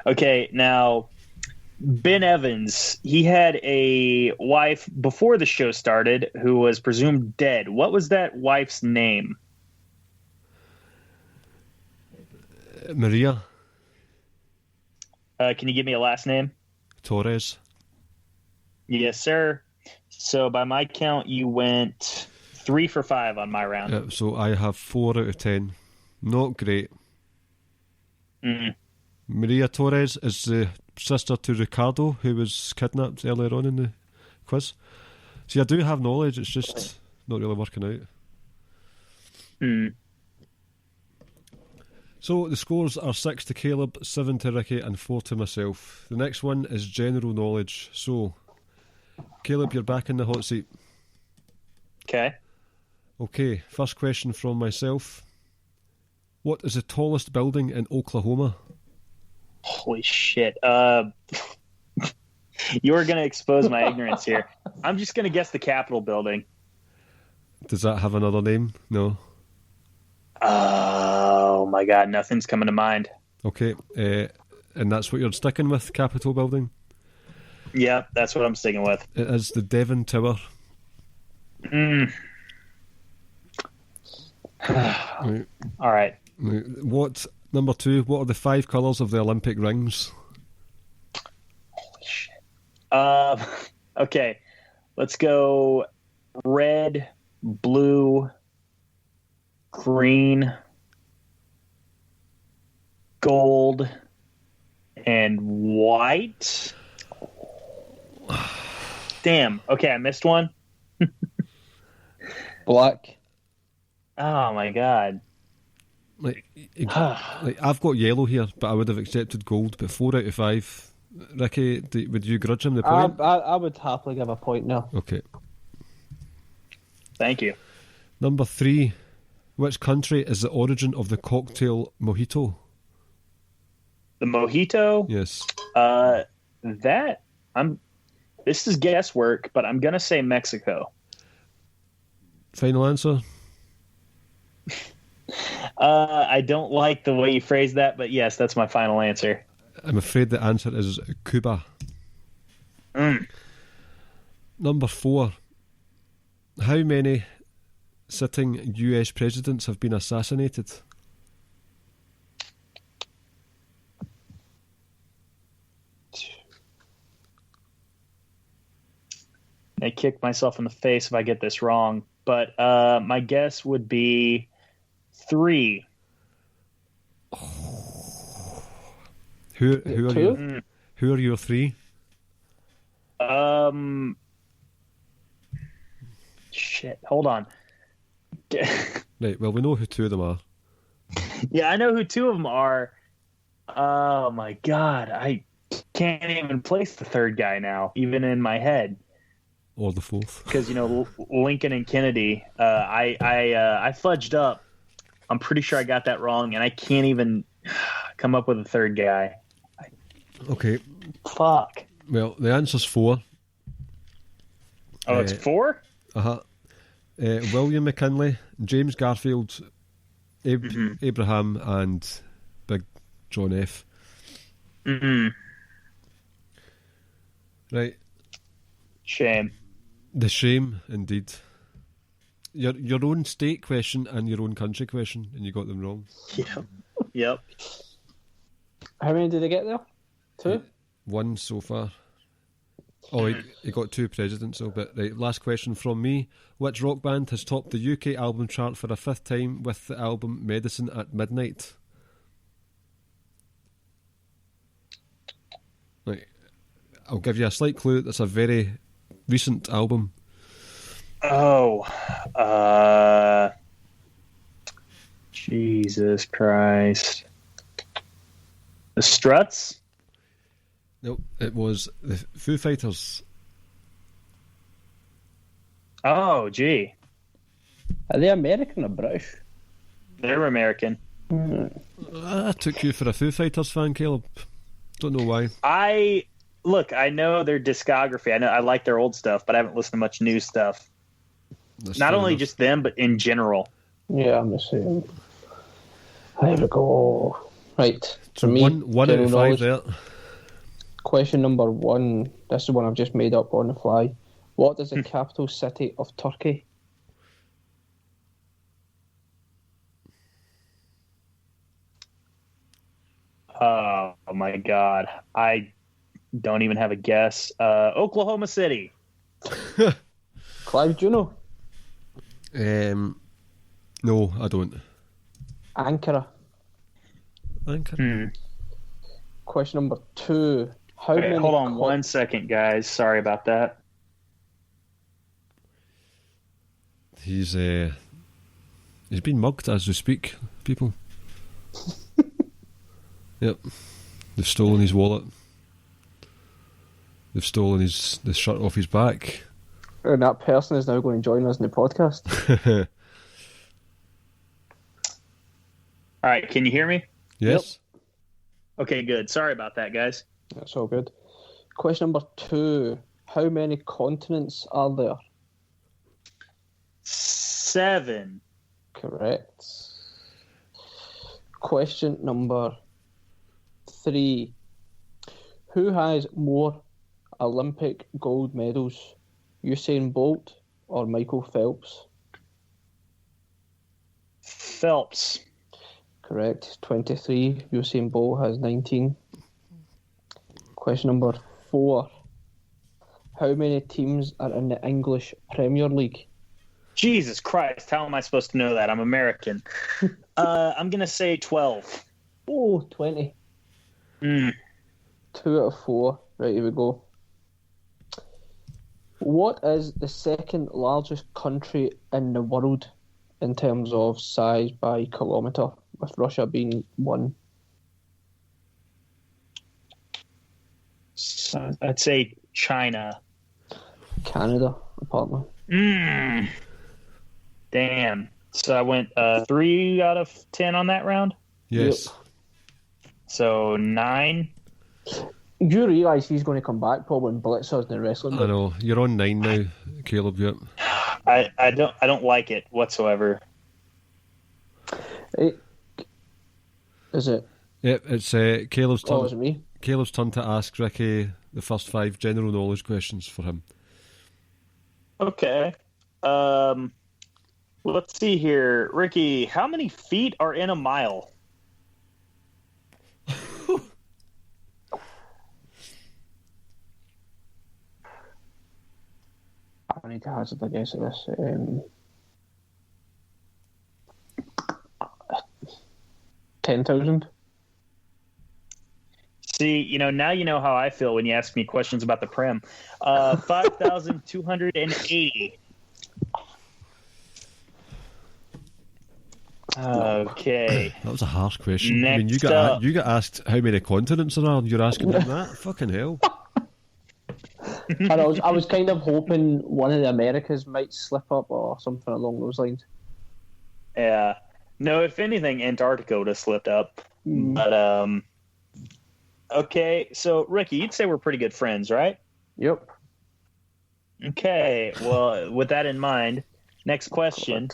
Okay, now, Ben Evans, he had a wife before the show started who was presumed dead. What was that wife's name? Maria Can you give me a last name? Torres. Yes, sir. So by my count, you went 3 for 5 on my round. So I have 4 out of 10. Not great. Maria Torres is the sister to Ricardo, who was kidnapped earlier on in the quiz. See, I do have knowledge, it's just not really working out. So the scores are 6 to Caleb, 7 to Ricky, and 4 to myself. The next one is general knowledge. So, Caleb, you're back in the hot seat. Okay, first question from myself. What is the tallest building in Oklahoma? Holy shit. You're going to expose my ignorance here. I'm just going to guess the Capitol building. Does that have another name? No. Oh my God, nothing's coming to mind. Okay, and that's what you're sticking with, Capitol building? Yeah, that's what I'm sticking with. It is the Devon Tower. Right. All right. What, number 2, what are the 5 colours of the Olympic rings? Holy shit. Okay, let's go red, blue, green, gold, and white. Damn. Okay, I missed one. Black. Oh my God. Like I've got yellow here, but I would have accepted gold, but 4 out of 5. Ricky, would you grudge him the point? I would happily give a point now. Okay. Thank you. Number 3. Which country is the origin of the cocktail mojito? The mojito? Yes. This is guesswork, but I'm gonna say Mexico. Final answer? I don't like the way you phrased that, but yes, that's my final answer. I'm afraid the answer is Cuba. Number 4. How many sitting US presidents have been assassinated? I kick myself in the face if I get this wrong, but my guess would be 3. Who are your 3? Shit. Hold on. Right. Well, we know who 2 of them are. Yeah, I know who 2 of them are. Oh my God, I can't even place the 3rd guy now, even in my head. Or the 4th. Because Lincoln and Kennedy. I fudged up. I'm pretty sure I got that wrong, and I can't even come up with a 3rd guy. Okay. Fuck. Well, the answer's 4. Oh, it's 4? Uh-huh. William McKinley, James Garfield, Abraham, and Big John F. Right. Shame. The shame, indeed. Your own state question and your own country question, and you got them wrong. Yep. How many did they get there? 2? 1 so far. Oh, he got 2 presidents, so but right. Last question from me: which rock band has topped the UK album chart for a 5th time with the album "Medicine at Midnight"? I'll give you a slight clue. That's a very recent album. Oh, Jesus Christ. The Struts? Nope, it was the Foo Fighters. Oh, gee. Are they American or British? They're American. I took you for a Foo Fighters fan, Caleb. Don't know why. I know their discography. I like their old stuff, but I haven't listened to much new stuff. That's Not fair only enough. just them, but in general. Yeah, I'm the same. There we go. Right. So For me, one out general of 5 knowledge. there. Question number 1. This is one I've just made up on the fly. What is the capital city of Turkey? Oh my God. I don't even have a guess. Oklahoma City. Clive, do you know? No, I don't. Ankara. Anchor. Question number 2. How Okay, many hold on 1 second, guys. Sorry about that. He's been mugged as we speak, people. Yep. They've stolen his wallet. They've stolen the shirt off his back. And that person is now going to join us in the podcast. All right, can you hear me? Yes. Okay, good. Sorry about that, guys. That's all good. Question number 2. How many continents are there? 7. Correct. Question number 3. Who has more Olympic gold medals? Usain Bolt or Michael Phelps? Phelps. Correct. 23. Usain Bolt has 19. Question number 4. How many teams are in the English Premier League? Jesus Christ, how am I supposed to know that? I'm American. I'm going to say 12. Oh, 20. 2 out of 4. Right, here we go. What is the second largest country in the world in terms of size by kilometre, with Russia being 1? So I'd say China. Canada, apparently. Damn. So I went 3 out of 10 on that round. Yes. Yep. So 9. You realise he's going to come back probably and blitz us in the wrestling. I know. You're on 9 now, Caleb. Yep. I don't like it whatsoever. Is it? Yep. It's Caleb's turn. Oh, is it me? Caleb's turn to ask Ricky the first 5 general knowledge questions for him. Okay. Let's see here. Ricky, how many feet are in a mile? I need to hazard a guess at this. 10,000? See, now you know how I feel when you ask me questions about the Prem. 5,280. Okay. That was a harsh question. I mean, Next up. you got asked how many continents there are, and you're asking him that? Fucking hell. And I was kind of hoping one of the Americas might slip up or something along those lines. Yeah. No, if anything, Antarctica would have slipped up. But, okay. So, Ricky, you'd say we're pretty good friends, right? Yep. Okay. Well, with that in mind, next question.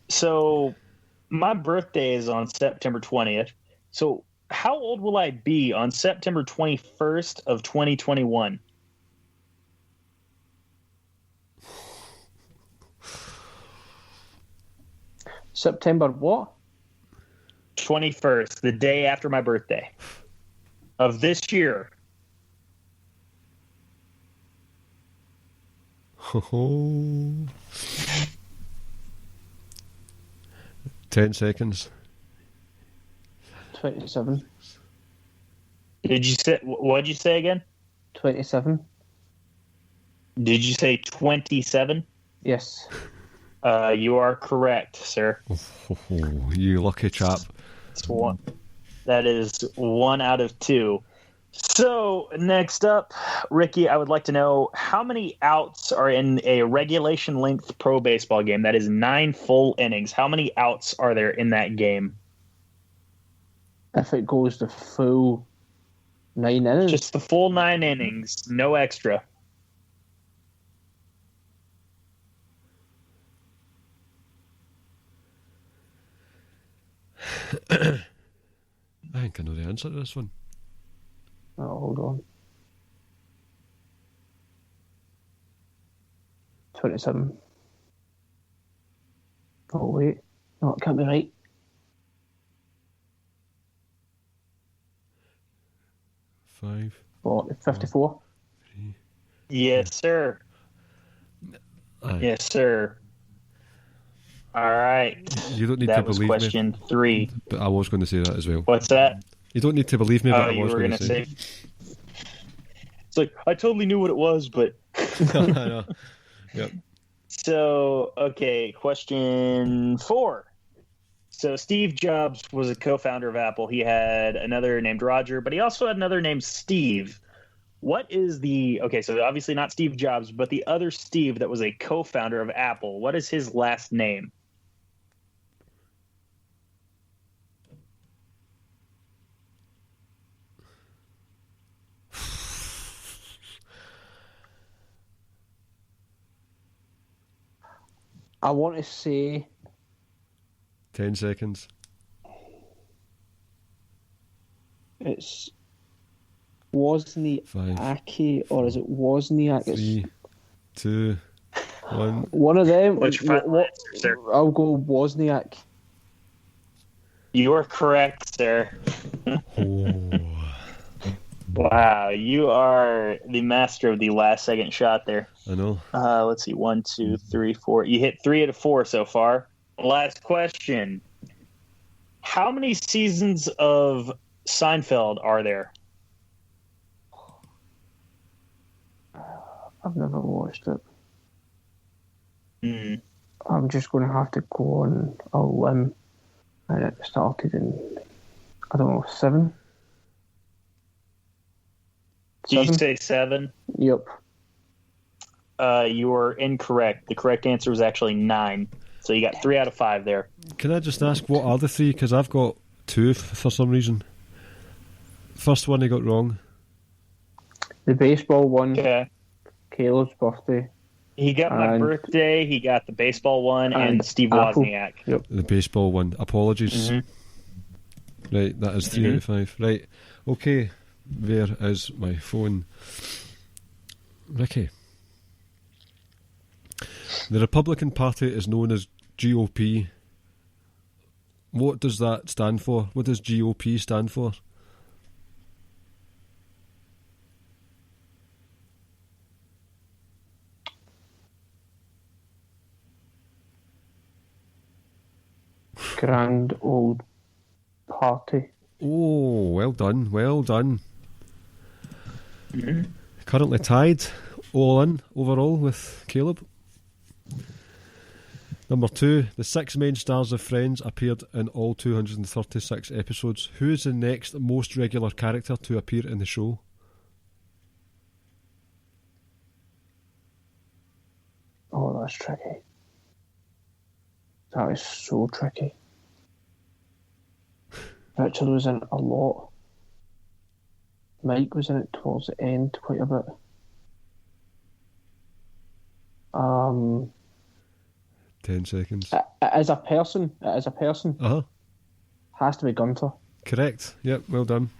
So, my birthday is on September 20th. So, how old will I be on September 21st of 2021? September what? 21st, the day after my birthday of this year. Oh. 10 seconds. 27. Did you say? What did you say again? 27. Did you say 27? Yes. You are correct, sir. Oh, you lucky chap. It's one. That is 1 out of 2. So, next up, Ricky, I would like to know how many outs are in a regulation-length pro baseball game. That is 9 full innings. How many outs are there in that game? If it goes the full 9 innings. Just the full 9 innings, no extra. I think I know the answer to this one. Oh, hold on. 27. Oh, wait. No, it can't be right. 5. 54. 3. Yes, sir. Aye. Yes, sir. All right. You don't need to That was believe me. question 3. But I was going to say that as well. What's that? You don't need to believe me, but I You was were going going to to say. It's like, I totally knew what it was, but... I know. Yep. So, okay, question 4. So Steve Jobs was a co-founder of Apple. He had another named Roger, but he also had another named Steve. What is the... Okay, so obviously not Steve Jobs, but the other Steve that was a co-founder of Apple. What is his last name? I want to say 10 seconds. it's 5, Wozniacki, or is it Wozniak? 3, 2, 1. One of them. What's your final answer, sir? I'll go Wozniak. You are correct, sir. Oh. Wow, you are the master of the last second shot there. I know. Let's see, 1, 2, 3, 4. You hit 3 out of 4 so far. Last question. How many seasons of Seinfeld are there? I've never watched it. Hmm. I'm just going to have to go on a limb. And it started in, I don't know, 7? Did you say 7? Yep. You were incorrect. The correct answer was actually 9. So you got 3 out of 5 there. Can I just ask, what are the 3? Because I've got 2 for some reason. First one I got wrong. The baseball one, Okay. Caleb's birthday. He got my And- birthday, he got the baseball one, and and Steve Apple. Wozniak. Yep. The baseball one. Apologies. Mm-hmm. Right, that is 3 out of 5. Right, okay. There is my phone. Ricky. The Republican Party is known as GOP. What does that stand for? What does GOP stand for? Grand Old Party. Oh, well done, well done. Mm-hmm. Currently tied, all in, overall, with Caleb. Number 2, the 6 main stars of Friends appeared in all 236 episodes. Who is the next most regular character to appear in the show? Oh, that's tricky. That is so tricky. Richard was in it a lot. Mike was in it towards the end quite a bit. 10 seconds. As a person, Uh-huh. has to be Gunter. Correct. Yep, well done.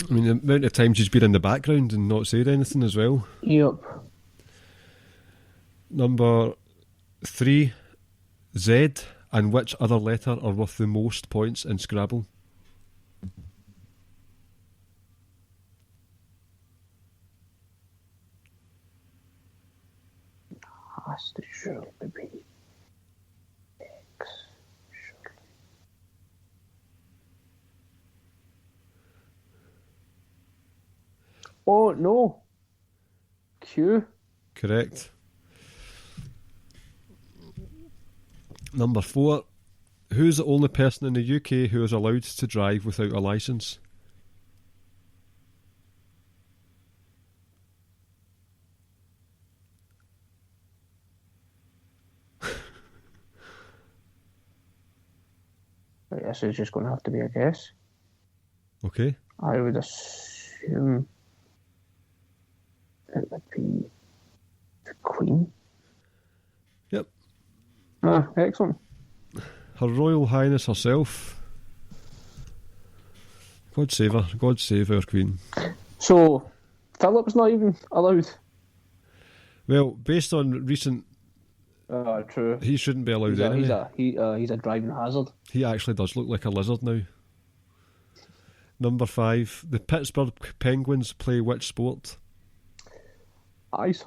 I mean, the amount of times he's been in the background and not said anything as well. Yep. Number 3, Z, and which other letter are worth the most points in Scrabble? Has to surely be X. Surely. Oh, no. Q. Correct. Number 4. Who's the only person in the UK who is allowed to drive without a licence? This is just going to have to be a guess. Okay. I would assume it would be the Queen. Yep. Ah, excellent. Her Royal Highness herself. God save her. God save our Queen. So, Philip's not even allowed? Well, based on recent... True. He shouldn't be allowed anyway. He's a driving hazard. He actually does look like a lizard now. Number 5. The Pittsburgh Penguins play which sport? Ice.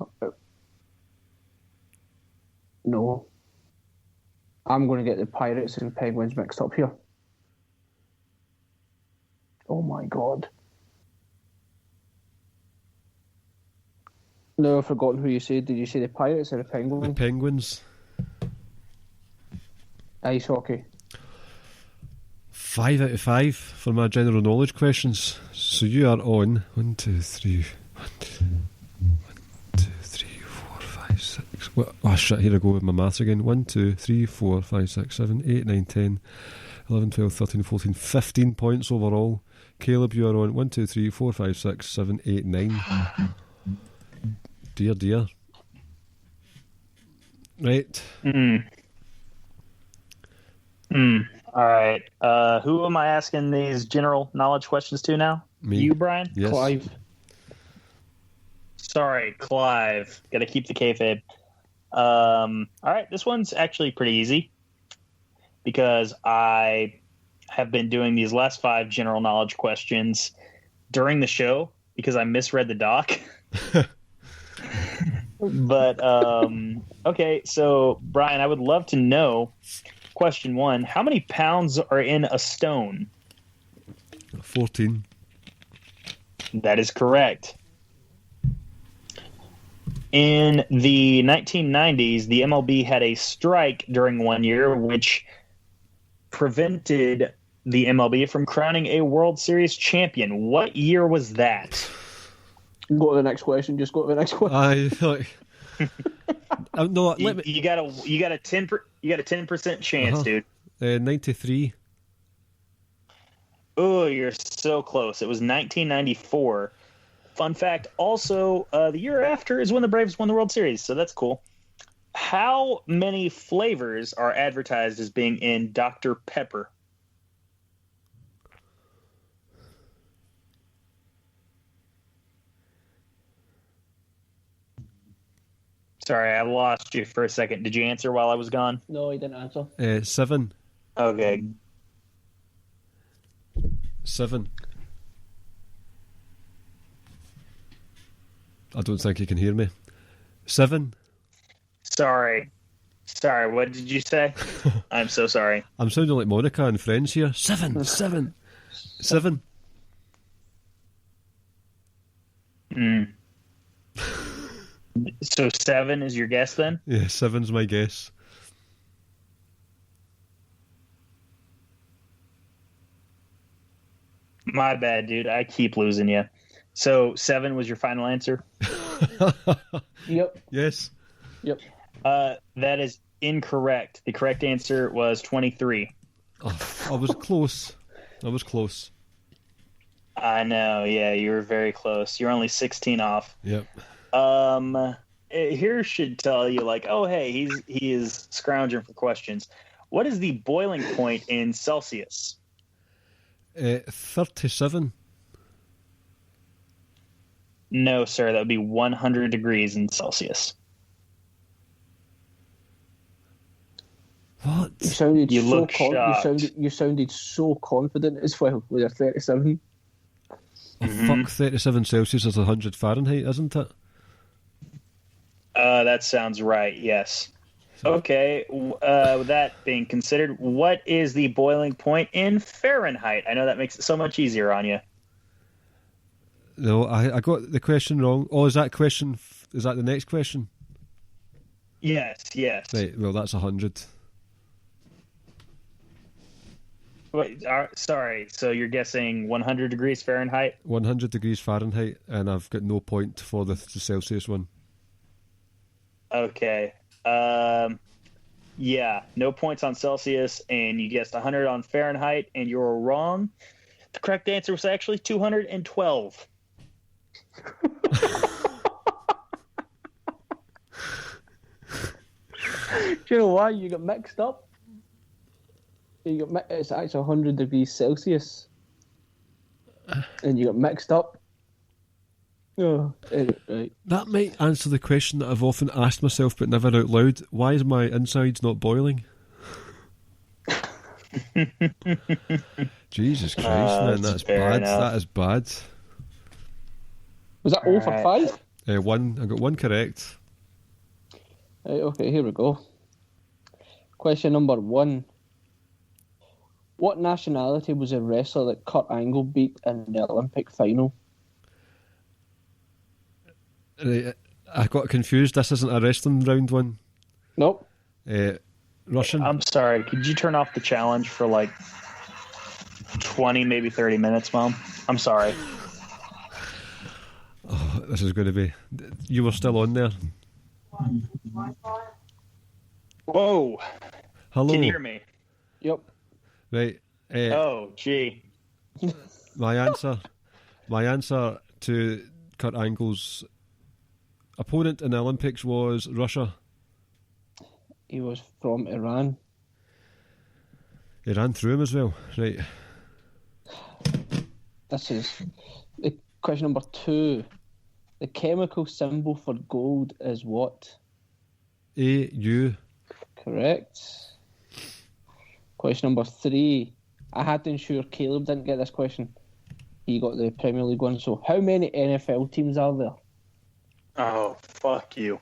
No. I'm going to get the Pirates and Penguins mixed up here. Oh my god. No, I've forgotten who you said. Did you say the Pirates or the Penguins? The Penguins. Ice hockey. 5 out of 5 for my general knowledge questions. So you are on 1, 2, 3, 1, 2, 3, 4, 5, 6. Oh shit, here I go with my maths again. 1, 2, 3, 4, 5, 6, 7, 8, 9, 10, 11, 12, 13, 14, 15 points overall. Caleb, you are on 1, 2, 3, 4, 5, 6, 7, 8, 9. Dear, dear. Right. All right. Who am I asking these general knowledge questions to now? Me. You, Brian? Yes. Clive. Sorry, Clive. Got to keep the kayfabe. All right. This one's actually pretty easy because I have been doing these last 5 general knowledge questions during the show because I misread the doc. But, okay. So, Brian, I would love to know, question 1, how many pounds are in a stone? 14. That is correct. In the 1990s, the MLB had a strike during one year, which prevented the MLB from crowning a World Series champion. What year was that? Go to the next question. Just go to the next question. No, You got a 10% chance, dude. 93. Oh, you're so close. It was 1994. Fun fact, also, the year after is when the Braves won the World Series, so that's cool. How many flavors are advertised as being in Dr. Pepper? Sorry, I lost you for a second. Did you answer while I was gone? No, he didn't answer. 7. Okay. 7. I don't think you can hear me. 7. Sorry, what did you say? I'm so sorry. I'm sounding like Monica and Friends here. 7. 7. 7. So 7 is your guess then? Yeah, 7's my guess. My bad, dude. I keep losing you. So 7 was your final answer? Yep. Yes. Yep. That is incorrect. The correct answer was 23. Oh, I was close. I know. Yeah, you were very close. You're only 16 off. Yep. Here should tell you, like, oh, hey, he is scrounging for questions. What is the boiling point in Celsius? 37. No, sir. That would be 100 degrees in Celsius. What? You sounded You so look shocked. you sounded so confident as well with your 37. Oh, fuck, 37 Celsius is 100 Fahrenheit, isn't it? That sounds right, yes. Okay, with that being considered, what is the boiling point in Fahrenheit? I know that makes it so much easier on you. No, I got the question wrong. Oh, is that the next question? Yes. Right, well, that's 100. Wait, sorry. So you're guessing 100 degrees Fahrenheit? 100 degrees Fahrenheit, and I've got no point for the Celsius one. Okay. Yeah, no points on Celsius, and you guessed 100 on Fahrenheit, and you're wrong. The correct answer was actually 212. Do you know why you got mixed up? It's actually 100 degrees Celsius, and you got mixed up. Oh, right. That might answer the question that I've often asked myself but never out loud. Why is my insides not boiling? Jesus Christ, man, that's bad. Enough. That is bad. Was that 0 for 5? One. I got one correct. Right, okay, here we go. Question number 1. What nationality was a wrestler that Kurt Angle beat in the Olympic final? Right, I got confused. This isn't a wrestling round one. Nope. Russian. I'm sorry. Could you turn off the challenge for like 20, maybe 30 minutes, Mom? I'm sorry. Oh, this is going to be... You were still on there. Whoa. Hello. Can you hear me? Yep. Right. Oh, gee. My answer to Kurt Angle's opponent in the Olympics was Russia. He was from Iran. He ran through him as well. Right. This is question number 2. The chemical symbol for gold is what? AU. Correct. Question number 3. I had to ensure Caleb didn't get this question. He got the Premier League one. So, how many NFL teams are there? Oh, fuck you.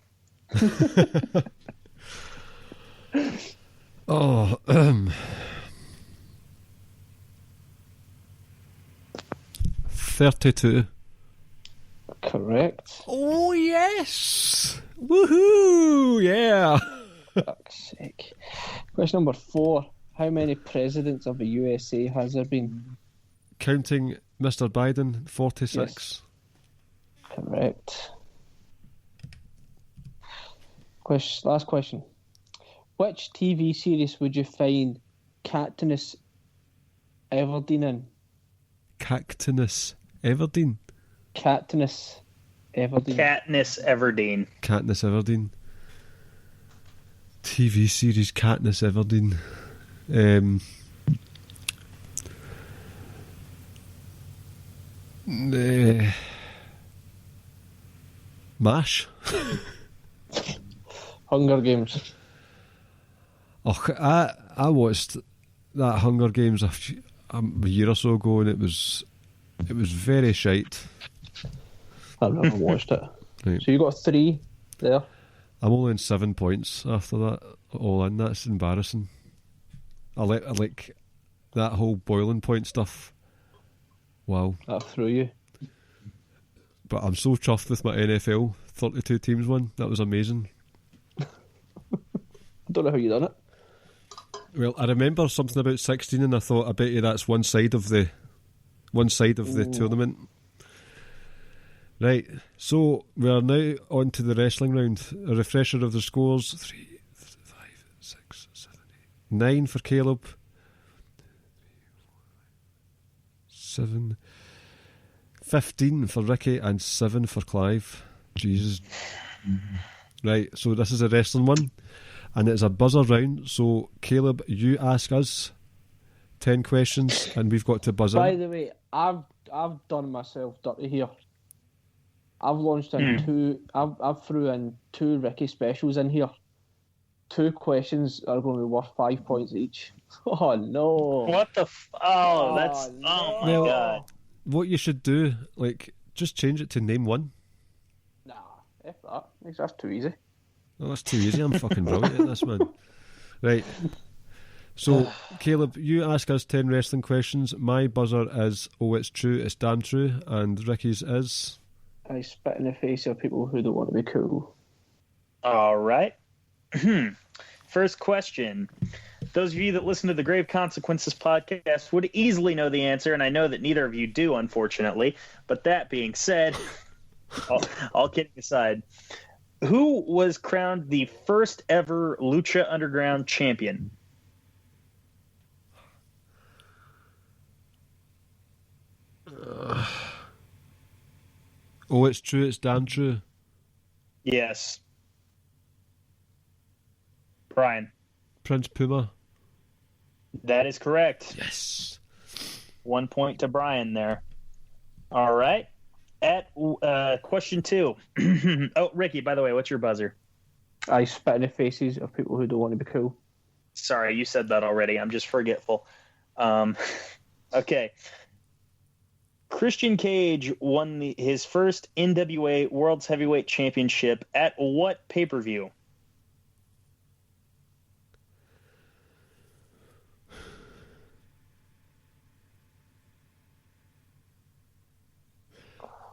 32. Correct. Oh, yes! Woohoo! Yeah! Fuck's sake. Question number 4. How many presidents of the USA has there been? Counting Mr. Biden, 46. Yes. Correct. Last question. Which TV series would you find Katniss Everdeen in? Katniss Everdeen. Katniss Everdeen. Katniss Everdeen. Katniss Everdeen. TV series Katniss Everdeen. MASH. Hunger Games. Oh, I watched that Hunger Games a year or so ago, and it was very shite. I've never watched it. Right. So you got 3 there. I'm only on 7 points after that. All in, that's embarrassing. I like that whole boiling point stuff. Wow. That threw you. But I'm so chuffed with my NFL 32 teams one. That was amazing. I don't know how you done it. Well, I remember something about 16, and I thought, I bet you that's one side of the tournament. Right, so we are now on to the wrestling round. A refresher of the scores: 3, 5, 6, 7, 8, 9 for Caleb, 7, 15 for Ricky, and 7 for Clive. Jesus. Right, so this is a wrestling one, and it's a buzzer round. So Caleb, you ask us 10 questions, and we've got to buzz By in. the way, I've done myself dirty here. I've launched in 2. I've threw in 2 Ricky specials in here. 2 questions are going to be worth 5 points each. Oh no! What the? That's. no. Oh my god! What you should do, just change it to name one. Nah, F that. That's too easy. Oh, that's too easy. I'm fucking brilliant at this, man. Right. So, Caleb, you ask us 10 wrestling questions. My buzzer is, oh, it's true, it's damn true. And Ricky's is... I spit in the face of people who don't want to be cool. All right. First question. Those of you that listen to the Grave Consequences podcast would easily know the answer, and I know that neither of you do, unfortunately. But that being said, all kidding aside, who was crowned the first ever Lucha Underground champion? Oh, it's true, it's damn true. Yes. Brian. Prince Puma. That is correct. Yes. 1 point to Brian there. All right. At question 2. Oh, Ricky, by the way, what's your buzzer? I spit in the faces of people who don't want to be cool. Sorry, you said that already. I'm just forgetful. Okay. Christian Cage won his first NWA World's Heavyweight Championship at what pay-per-view?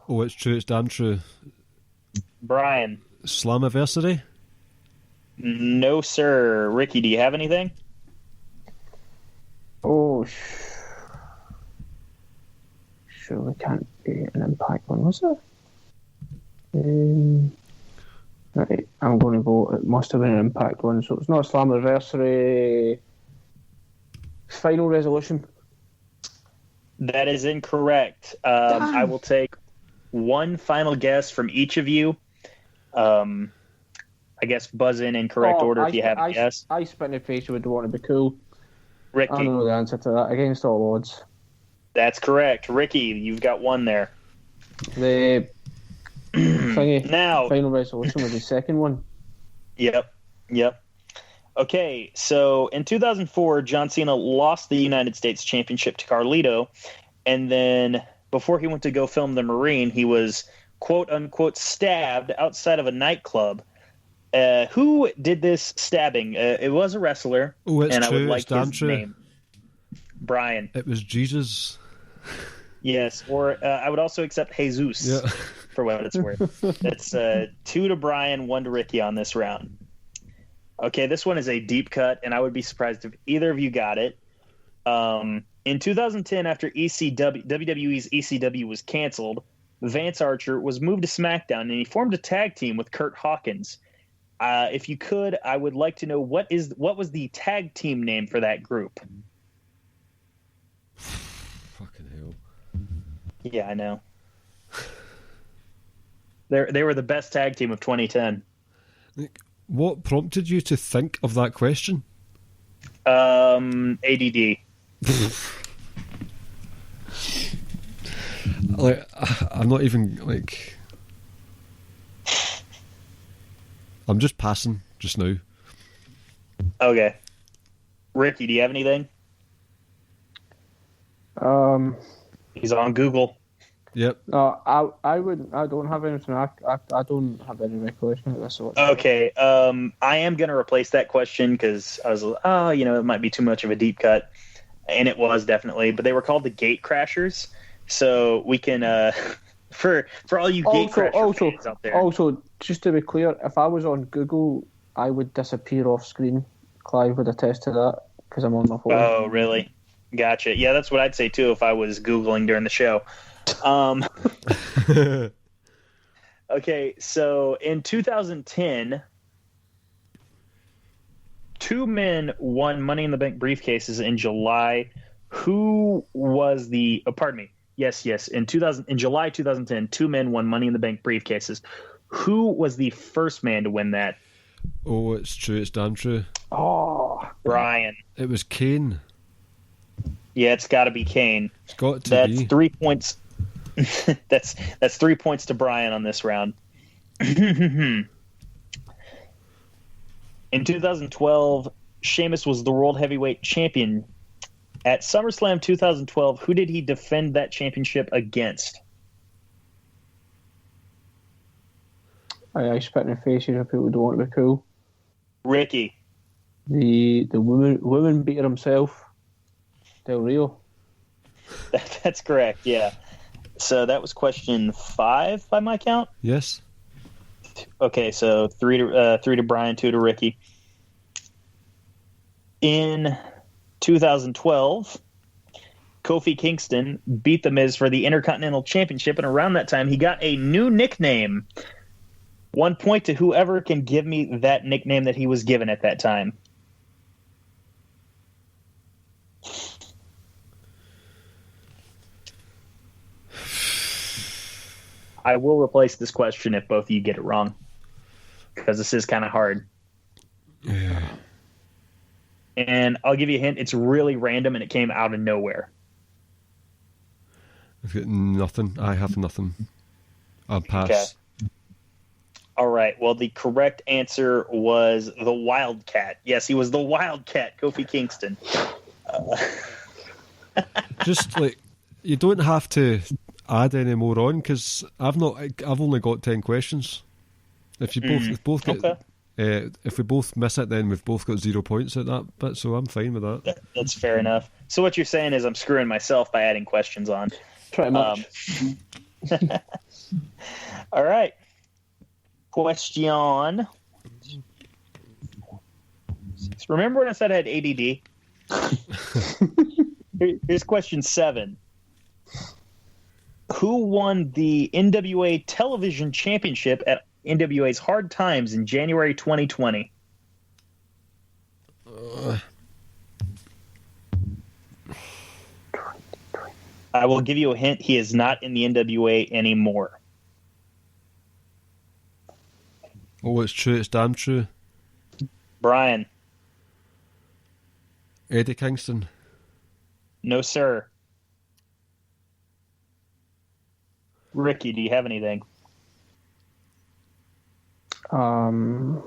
Oh, it's true, it's damn true. Brian. Slammiversary? No, sir. Ricky, do you have anything? Oh, surely can't be an Impact one, was it? Right, I'm going to vote. It must have been an Impact one, so it's not a Slammiversary. Final Resolution. That is incorrect. I will take one final guess from each of you. I guess buzz in correct order if you have a guess. I spit in the face who would want to be cool. Ricky. I know the answer to that. Against all odds. That's correct. Ricky, you've got one there. The thingy, now, Final Resolution was the second one. Yep. Okay, so in 2004, John Cena lost the United States Championship to Carlito, and then before he went to go film The Marine, he was quote-unquote stabbed outside of a nightclub. Who did this stabbing? It was a wrestler, and I would like his name. Brian. It was Jesus. Yes, or I would also accept Jesus for what it's worth. That's 2 to Brian, 1 to Ricky on this round. Okay, this one is a deep cut, and I would be surprised if either of you got it. In 2010, after WWE's ECW was canceled, Vance Archer was moved to SmackDown, and he formed a tag team with Kurt Hawkins. If you could, I would like to know what was the tag team name for that group? Fucking hell. Yeah, I know. They were the best tag team of 2010. What prompted you to think of that question? ADD. I'm not even I'm just passing just now. Okay. Ricky, do you have anything? He's on Google. Yep. I wouldn't. I don't have anything. I don't have any recollection of this. Okay. I am going to replace that question because I was, it might be too much of a deep cut, and it was definitely. But they were called the Gate Crashers, so we can for all you Gate Crashers fans out there. Also, just to be clear, if I was on Google, I would disappear off screen. Clive would attest to that because I'm on my phone. Oh, really? Gotcha. Yeah, that's what I'd say too if I was Googling during the show. Okay, so in 2010, 2 men won Money in the Bank briefcases in July. Who was the? Pardon me. Yes. In July 2010, 2 men won Money in the Bank briefcases. Who was the first man to win that? Oh, it's true. It's damn true. Oh, Brian. It was Kane. Yeah, it's got to be Kane. It's got to be. That's 3 points. That's 3 points to Brian on this round. In 2012, Sheamus was the World Heavyweight Champion. At SummerSlam 2012, who did he defend that championship against? I spit in the faces of people who don't want to be cool. Ricky. The woman beater himself, Del Rio. That's correct, yeah. So that was question 5 by my count? Yes. Okay, so 3 to Brian, 2 to Ricky. In 2012, Kofi Kingston beat The Miz for the Intercontinental Championship, and around that time, he got a new nickname. 1 point to whoever can give me that nickname that he was given at that time. I will replace this question if both of you get it wrong, because this is kind of hard. Yeah. And I'll give you a hint. It's really random, and it came out of nowhere. I've got nothing. I have nothing. I'll pass. Okay. All right. Well, the correct answer was the Wildcat. Yes, he was the Wildcat, Kofi Kingston. Just like, you don't have to add any more on, because I've only got 10 questions. If you both get, Okay. if we both miss it, then we've both got 0 points at that bit. So I'm fine with that. That's fair enough. So what you're saying is I'm screwing myself by adding questions on. Pretty much. All right. Question. Remember when I said I had ADD? Here's question 7. Who won the NWA Television Championship at NWA's Hard Times in January 2020? I will give you a hint. He is not in the NWA anymore. Oh, it's true. It's damn true. Brian. Eddie Kingston. No, sir. Ricky, do you have anything? I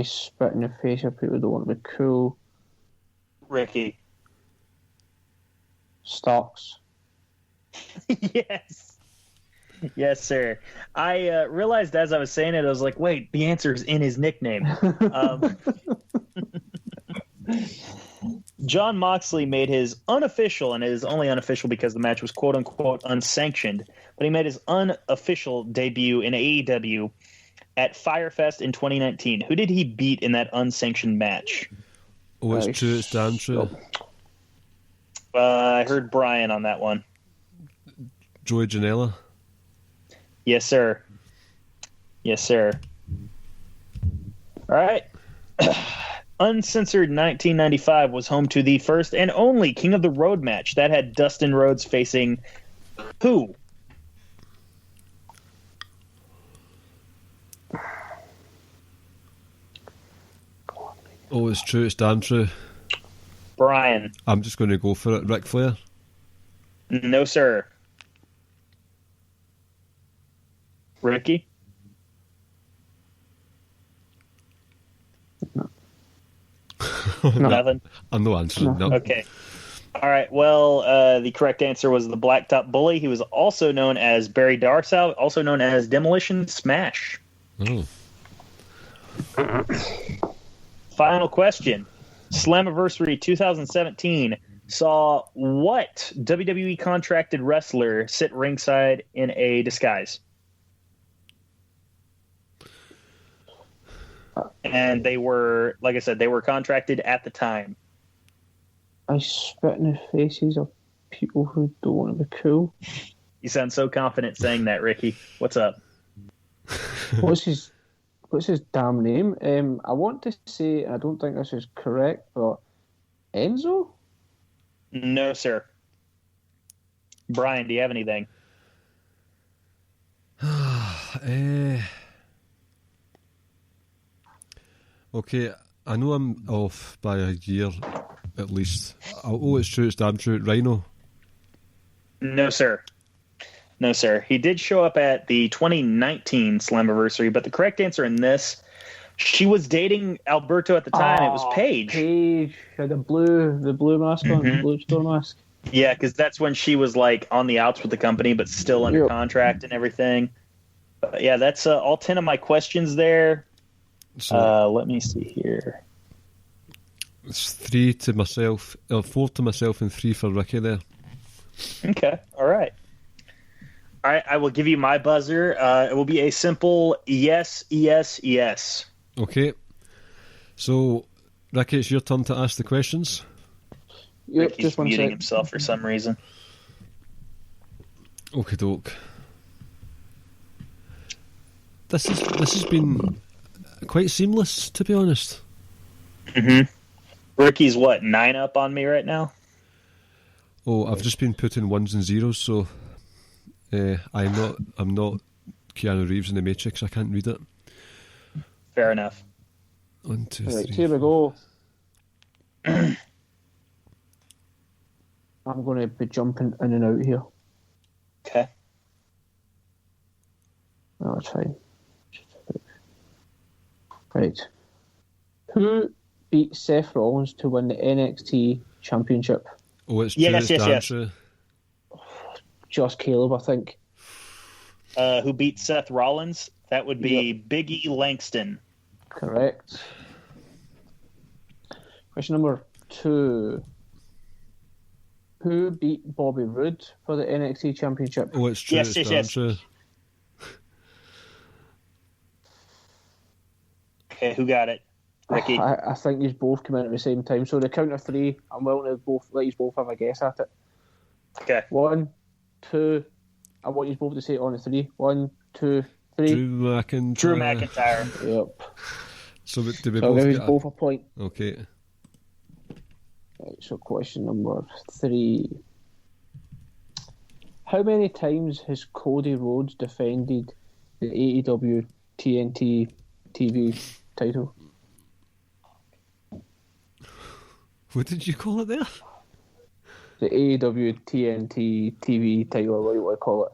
spit in the face of people that want to be cool. Ricky. Stocks. Yes. Yes, sir. I realized as I was saying it, I was like, wait, the answer is in his nickname. John Moxley made his unofficial, and it is only unofficial because the match was quote-unquote unsanctioned, but he made his unofficial debut in AEW at Firefest in 2019. Who did he beat in that unsanctioned match? Oh, it's true. It's damn true. I heard Brian on that one. Joey Janela. Yes, sir. Yes, sir. All right. Uncensored 1995 was home to the first and only King of the Road match. That had Dustin Rhodes facing who? Oh, it's true. It's damn true. Brian. I'm just going to go for it. Ric Flair. No, sir. Ricky? Nothing? I'm no answering. No. Okay. All right. Well, the correct answer was the Blacktop Bully. He was also known as Barry Darsow, also known as Demolition Smash. Oh. Final question. Slammiversary 2017 saw what WWE contracted wrestler sit ringside in a disguise? And they were, like I said, they were contracted at the time. I spit in the faces of people who don't want to be cool. You sound so confident saying that, Ricky. What's up? What's his damn name? I want to say, I don't think this is correct, but Enzo? No, sir. Brian, do you have anything? Okay, I know I'm off by a year at least. Oh, it's true. It's damn true. Rhino. No, sir. No, sir. He did show up at the 2019 Slammiversary, but the correct answer in this, she was dating Alberto at the time. It was Paige. Paige had the blue mask on, the blue store mask. Yeah, because that's when she was like on the outs with the company, but still under contract and everything. But yeah, that's all 10 of my questions there. So Let me see here. it's 3 to myself, 4 to myself, and 3 for Ricky there. Okay. All right. I will give you my buzzer. It will be a simple yes, yes, yes. Okay. So, Ricky, it's your turn to ask the questions. Yep, Ricky's just one muting sec. himself for some reason. Okie doke. This has been quite seamless, to be honest. Ricky's what, 9 up on me right now? Oh, I've just been putting ones and zeros, so I'm not Keanu Reeves in the Matrix. I can't read it. Fair enough. 1, 2, Right, 3. here we go. I'm going to be jumping in and out here. Okay. Oh, that's fine. Right. Who beat Seth Rollins to win the NXT Championship? Oh, it's true. Yes, it's yes, damn yes. true. Just Caleb, I think. Who beat Seth Rollins? That would be Big E Langston. Correct. Question number 2. Who beat Bobby Roode for the NXT Championship? Oh, it's true. Yes, it's yes, damn yes. true. Okay, who got it? Ricky. I think you both come in at the same time. So the count of 3, I'm willing to let you both have a guess at it. Okay. 1, 2. I want you both to say it on the 3. 1, 2, 3. Drew McIntyre. Drew McIntyre. Yep. So do we So I'll both give get you both a point. Okay. Right, so question number 3. How many times has Cody Rhodes defended the AEW TNT TV title? What did you call it there? The AEW TNT TV title, or what you want to call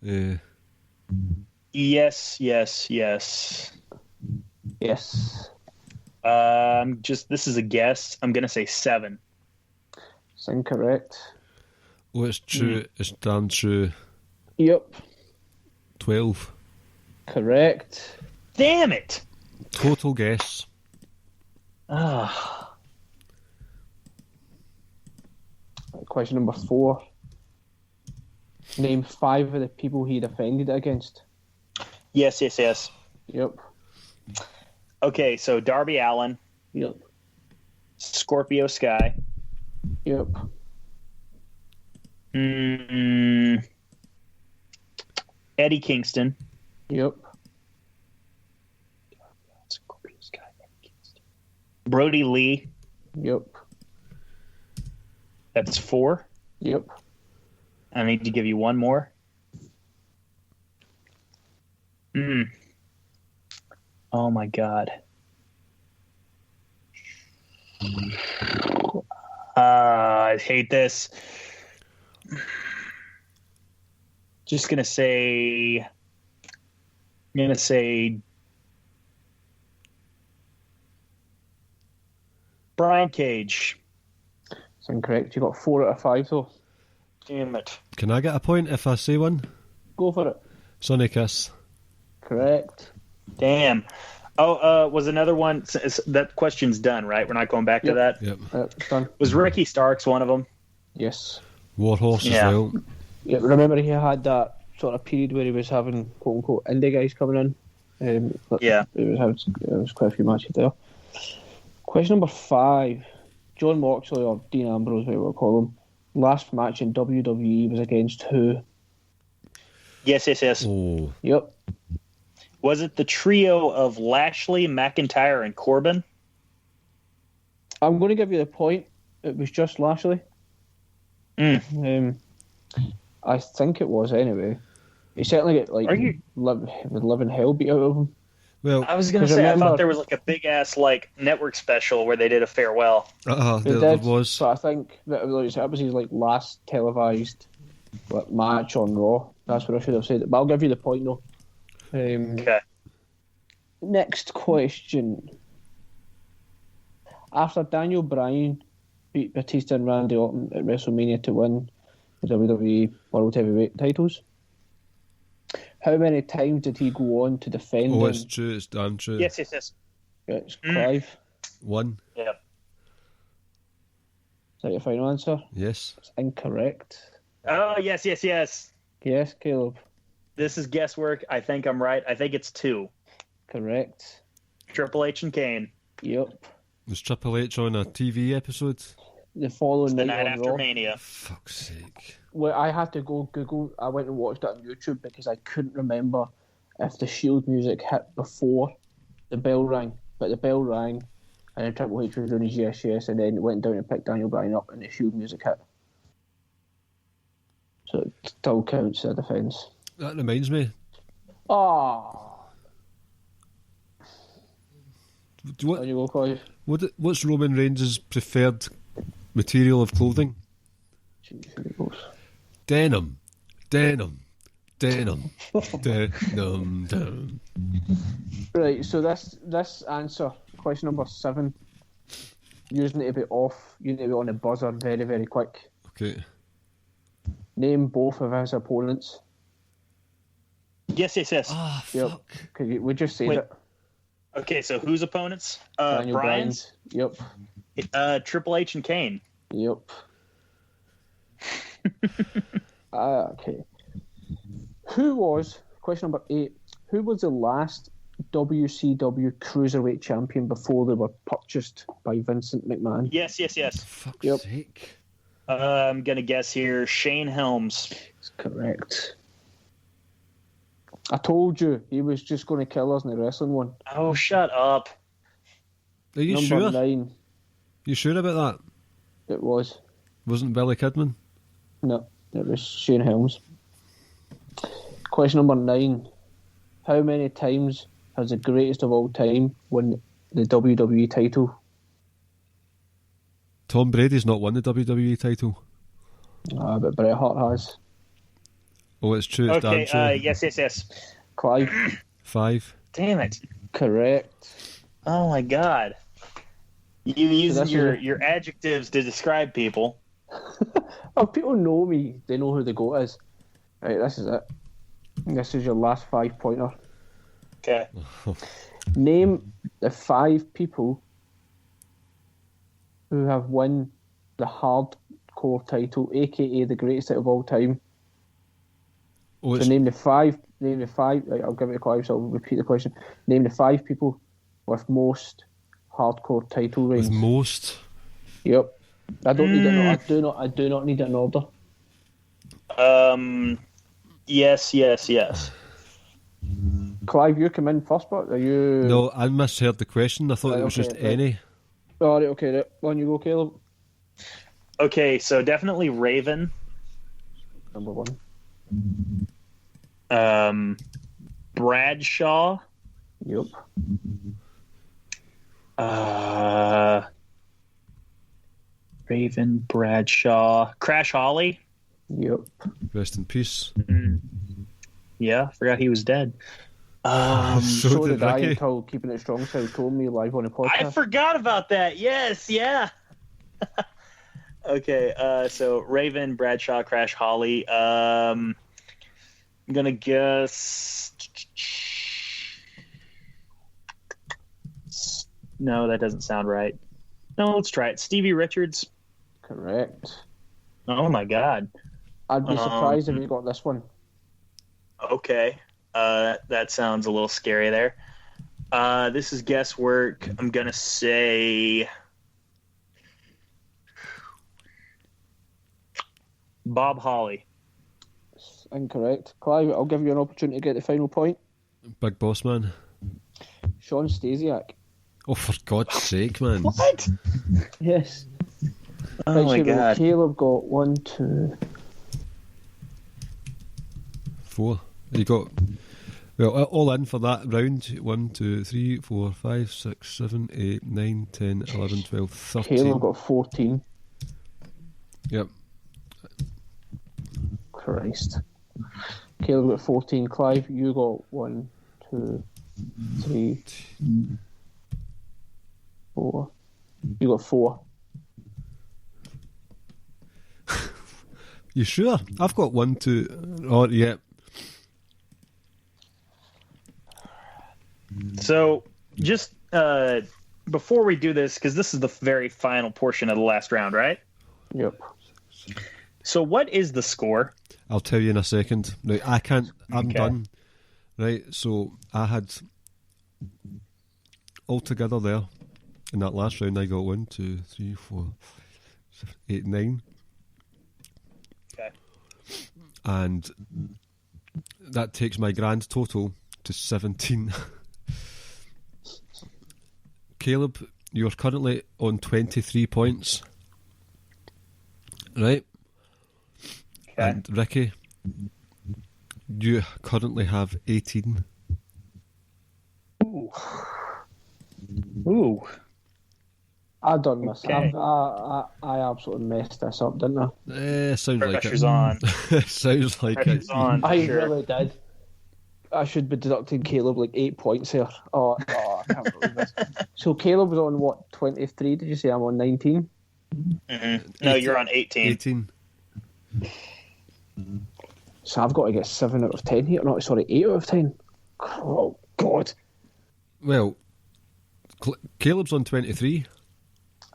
it. Yes, yes, yes. Yes. This is a guess. I'm gonna say 7. It's incorrect. Oh, it's true. It's damn true. Yep. 12. Correct. Damn it! Total guess. Question number 4. Name 5 of the people he defended it against. Yes, yes, yes. Yep. Okay, so Darby Allin, Yep. Scorpio Sky, Yep. Eddie Kingston, Yep. Scorpio Sky, Eddie Kingston, Brody Lee. Yep. That's 4. Yep. I need to give you one more. Oh my god. I hate this. Just gonna say. I'm gonna say. Brian Cage. It's incorrect. You got 4 out of 5 though. Damn it. Can I get a point if I say one? Go for it. Sonny Kiss. Correct. Damn. Oh, was another one. That question's done, right? We're not going back to that. Yep. It's done. Was Ricky Starks one of them? Yes. Warhorse Yeah. as well. Yeah, remember he had that sort of period where he was having quote unquote indie guys coming in. Yeah. It was quite a few matches there. Question number 5. John Moxley or Dean Ambrose, whatever we call him. Last match in WWE was against who? Yes, yes, yes. Oh. Yep. Was it the trio of Lashley, McIntyre, and Corbin? I'm going to give you the point. It was just Lashley. I think it was anyway. He certainly get living hell beat out of him. Well, I was going to say, I thought there was like a big ass like network special where they did a farewell. there was. But I think that was his like last televised match on Raw. That's what I should have said. But I'll give you the point though. Okay. Next question. After Daniel Bryan beat Batista and Randy Orton at WrestleMania to win the WWE World Heavyweight titles, How many times did he go on to defend Oh, him? it's true. It's damn true. Yes. It's Clive. 1. Yep. Is that your final answer? Yes. It's incorrect. Oh, yes. Yes, Caleb. This is guesswork. I think I'm right. I think it's 2. Correct. Triple H and Kane. Yep. Was Triple H on a TV episode? The following The night night on after Raw. Mania. Fuck's sake. Well, I had to go Google. I went and watched it on YouTube because I couldn't remember if the Shield music hit before the bell rang. But the bell rang, and then Triple H was doing his yes, and then went down and picked Daniel Bryan up, and the Shield music hit. So it still counts as a defence. That reminds me. Ah, What, on you go, Clive. what's Roman Reigns' preferred material of clothing? Jeez, here it goes. Denim. Denim. Denim. Denim. Right, so this answer, question number 7, you need to be off. You need to be on the buzzer very, very quick. Okay. Name both of his opponents. Yes. Ah, Yep. fuck. Okay, we just said Wait. it. Okay, so whose opponents? Daniel Bryan's? Yep. Triple H and Kane. Yep. Okay. Question number 8, who was the last WCW Cruiserweight champion before they were purchased by Vincent McMahon? Yes. Fuck's Yep. sake. I'm going to guess here Shane Helms. That's correct. I told you he was just going to kill us in the wrestling one. Oh, shut up. Are you Number sure? 9, You sure about that? it was. Wasn't Billy Kidman? No, it was Shane Helms. Question number 9, how many times has the greatest of all time won the WWE title? Tom Brady's not won the WWE title. But Bret Hart has. Oh, it's true. It's Okay, damn true. yes. Clive, 5. Damn it. correct. Oh, my God. You using that's your adjectives to describe people. Oh, people know me. They know who the GOAT is. Right, this is it. This is your last 5-pointer. Okay. Name the 5 people who have won the hardcore title, aka the greatest title of all time. Oh, So it's name the five. Right, I'll give it a Clive, so I'll repeat the question. Name the 5 people with most hardcore title reigns. with most. Yep. I don't need it. I do not need it in order. Yes. Clive, you come in first, but are you? No, I misheard the question. I thought Right, it was okay, just right. any. Oh, right, okay. Right. On you go, Caleb. Okay, so definitely Raven. Number 1. Bradshaw. Yep. Raven, Bradshaw, Crash Holly. Yep. Rest in peace. Yeah, forgot he was dead. So did I Ricky. until Keeping It Strong so told me live on a podcast. I forgot about that. Yes, yeah. Okay, so Raven, Bradshaw, Crash Holly. I'm gonna guess. No, that doesn't sound right. No, let's try it. Stevie Richards. Correct. Oh my God. I'd be surprised if you got this one. Okay. That sounds a little scary there. This is guesswork. I'm going to say Bob Holly. Incorrect. Clive, I'll give you an opportunity to get the final point. Big Boss Man. Sean Stasiak. Oh, for God's sake, man. What? Yes. Oh my so God. Caleb got 1, 2. 4. You got. Well, all in for that round. 1, 2, 3, 4, 5, 6, 7, 8, 9, 10, 11, 12, 13. Caleb got 14. Yep. Christ. Caleb got 14. Clive, you got 1, 2, 3, 4. You got 4. You sure? I've got 1, 2. Oh, yeah. So, just before we do this, because this is the very final portion of the last round, right? Yep. So, what is the score? I'll tell you in a second. Right, I'm Okay. done. Right, so I had altogether there in that last round. I got 1, 2, 3, 4, 7, 8, 9, Okay. and that takes my grand total to 17. Caleb, you're currently on 23 points. Right? Okay. And Ricky, you currently have 18. Ooh. I done this. Okay. I absolutely messed this up, didn't I? Sounds like Pressure's it. on. Sounds like Pressure's it. on. I Sure. really did. I should be deducting Caleb like 8 points here. Oh, I can't believe this. So Caleb was on what, 23? Did you say I'm on 19? No, you're on 18. 18. So I've got to get 7 out of 10 here. No, sorry, 8 out of 10. Oh, God. Well, Caleb's on 23.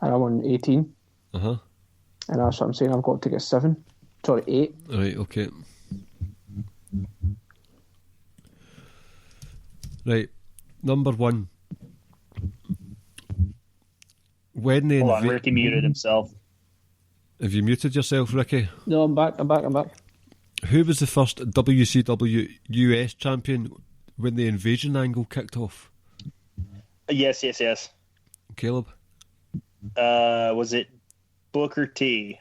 And I'm on 18. Uh-huh. And that's what I'm saying. I've got to get 7. Sorry, 8. Right, okay. Right, number 1. When the Hold on, Ricky muted himself. Have you muted yourself, Ricky? No, I'm back. Who was the first WCW US champion when the invasion angle kicked off? Yes. Caleb? Was it Booker T?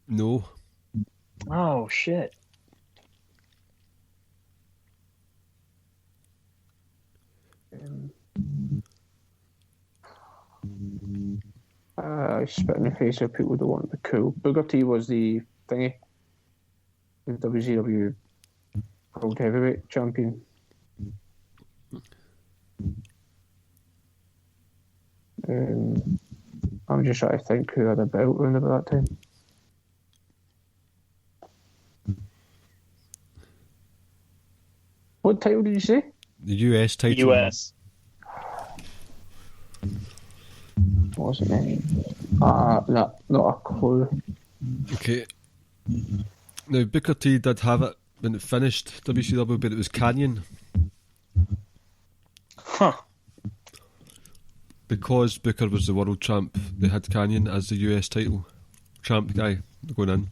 No. Oh, shit. I spit in the face of people that want to be cool. Booker T was the thingy. The WCW World Heavyweight Champion. I'm just trying to think who had a belt around about that time. What title did you say? The US title. US. What was it name? No, not a clue. Okay. Now, Booker T did have it when it finished WCW, but it was Canyon. Huh. Because Booker was the world champ, they had Canyon as the US title champ guy going in.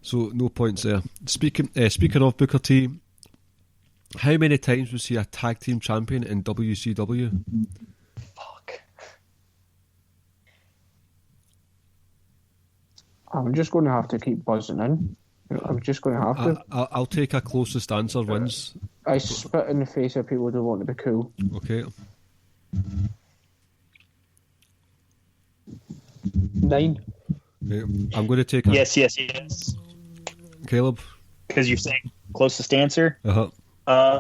So, no points there. Speaking of Booker T, how many times was he a tag team champion in WCW? Fuck. I'm just going to have to keep buzzing in. I'm just going to have to. I'll take a closest answer wins. I spit in the face of people who want to be cool. Okay. 9. Okay. I'm going to take a... Yes. Caleb? Because you're saying closest answer? Uh-huh. I'm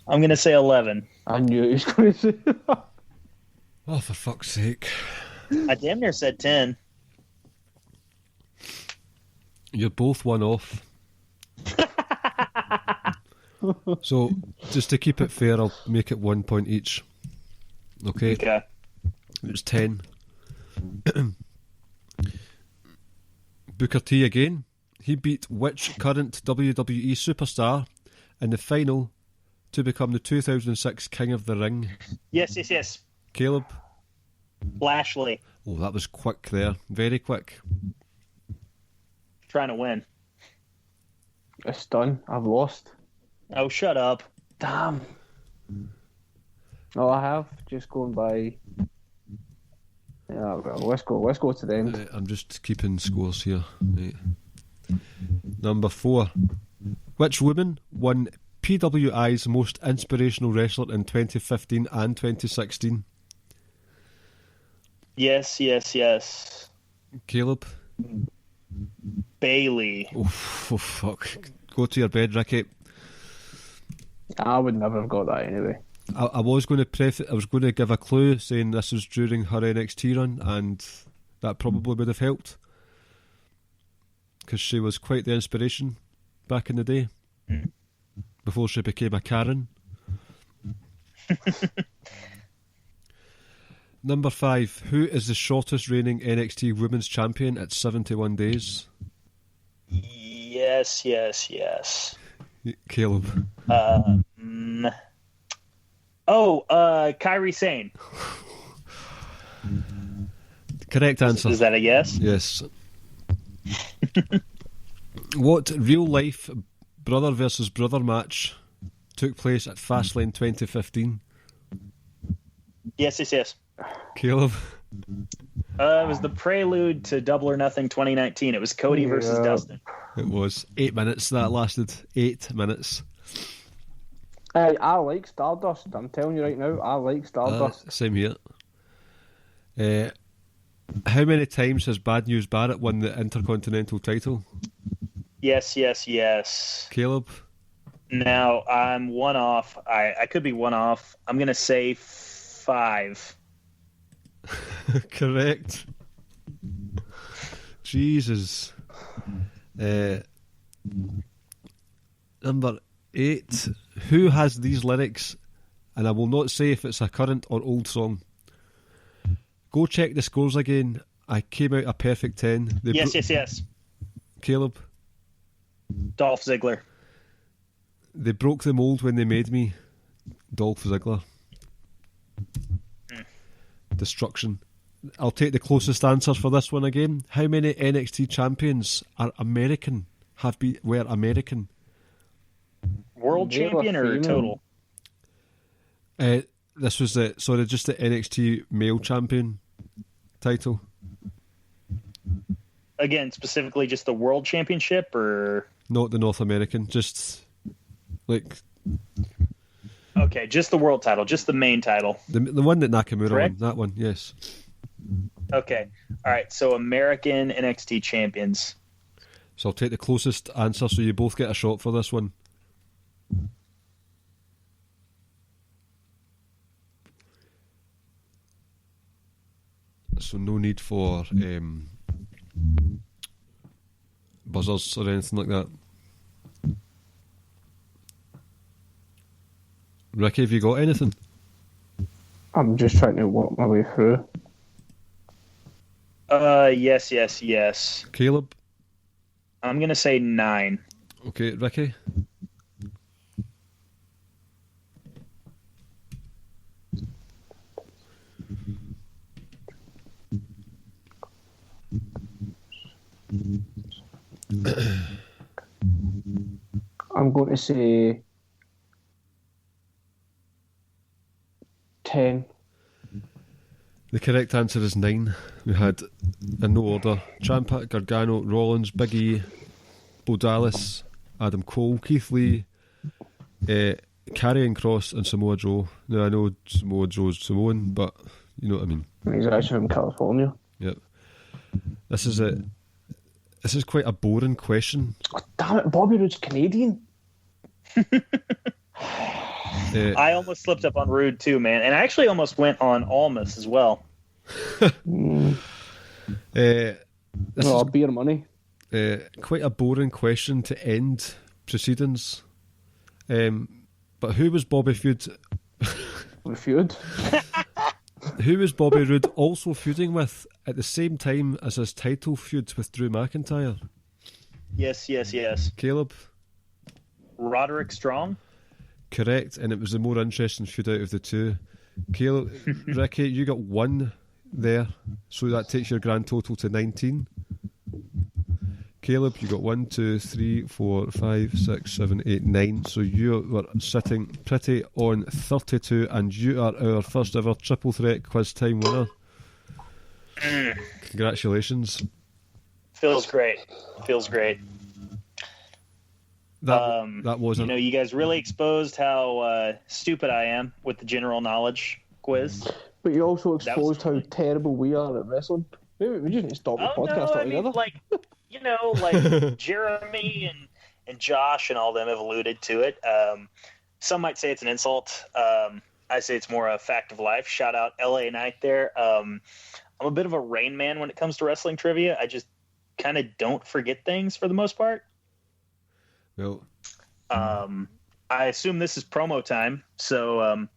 going to say 11. I knew he was going to say that. Oh, for fuck's sake. I damn near said 10. You're both one off. So, just to keep it fair, I'll make it 1 point each. Okay? Okay. It was 10. Booker T again. He beat which current WWE superstar in the final to become the 2006 King of the Ring? Yes. Caleb? Lashley. Oh, that was quick there. Very quick. Trying to win. It's done. I've lost. Oh, shut up. Damn. No, I have. Just going by. Yeah, well, let's go to the end. Right, I'm just keeping scores here. Right. Number 4. Which woman won PWI's Most Inspirational Wrestler in 2015 and 2016? Yes. Caleb? Bailey. Oh, fuck. Go to your bed, Ricky. I would never have got that anyway. I was going to give a clue saying this was during her NXT run, and that probably would have helped because she was quite the inspiration back in the day. before she became a Karen. Number 5. Who is the shortest reigning NXT Women's Champion at 71 days? Yes. Caleb. Kairi Sane. Correct answer. Is that a yes? Yes. What real-life brother versus brother match took place at Fastlane 2015? Yes. Caleb. It was the prelude to Double or Nothing 2019. It was Cody versus Dustin. It was 8 minutes that lasted. 8 minutes. I like Stardust. I'm telling you right now, I like Stardust. Same here. How many times has Bad News Barrett won the Intercontinental title? Yes. Caleb? Now, I'm one off. I could be one off. I'm going to say 5. Correct. Jesus. Number 8. Who has these lyrics? And I will not say if it's a current or old song. Go check the scores again. I came out a perfect 10. Yes. Caleb? Dolph Ziggler. They broke the mold when they made me. Dolph Ziggler. Destruction. I'll take the closest answers for this one again. How many NXT champions are American? Were American? World champion or total? This was just the NXT male champion title. Again, specifically just the world championship, or not the North American, just like. Okay, just the world title, just the main title. The one that Nakamura Correct? won, that one, yes. Okay, all right. So American NXT champions. So I'll take the closest answer, so you both get a shot for this one. So no need for buzzers or anything like that. Ricky, have you got anything? I'm just trying to work my way through. Yes. Caleb? I'm going to say 9. Okay, Ricky? I'm going to say 10. The correct answer is 9. We had, in no order, Ciampa, Gargano, Rollins, Big E, Bo Dallas, Adam Cole, Keith Lee, Karrion Kross, and Samoa Joe. Now, I know Samoa Joe's Samoan, but you know what I mean. He's actually from California. Yep. This is quite a boring question. Oh, damn it, Bobby Roode's Canadian. I almost slipped up on Rude too, man. And I actually almost went on Almas as well. This is beer money. quite a boring question to end proceedings. But who was Bobby Feud? Feud? Who was Bobby Roode also feuding with at the same time as his title feud with Drew McIntyre? Yes. Caleb? Roderick Strong? Correct, and it was the more interesting feud out of the two. Caleb, Ricky, you got 1 there, so that takes your grand total to 19. Caleb, you got 1, 2, 3, 4, 5, 6, 7, 8, 9. So you were sitting pretty on 32, and you are our first ever triple threat quiz time winner. Congratulations. Feels great. That wasn't. You guys really exposed how stupid I am with the general knowledge quiz. But you also exposed how terrible we are at wrestling. Maybe we just need to stop the podcast altogether. Like Jeremy and Josh and all them have alluded to it. Some might say it's an insult. I say it's more a fact of life. Shout out LA Knight there. I'm a bit of a Rain Man when it comes to wrestling trivia. I just kind of don't forget things for the most part. Well, I assume this is promo time. So,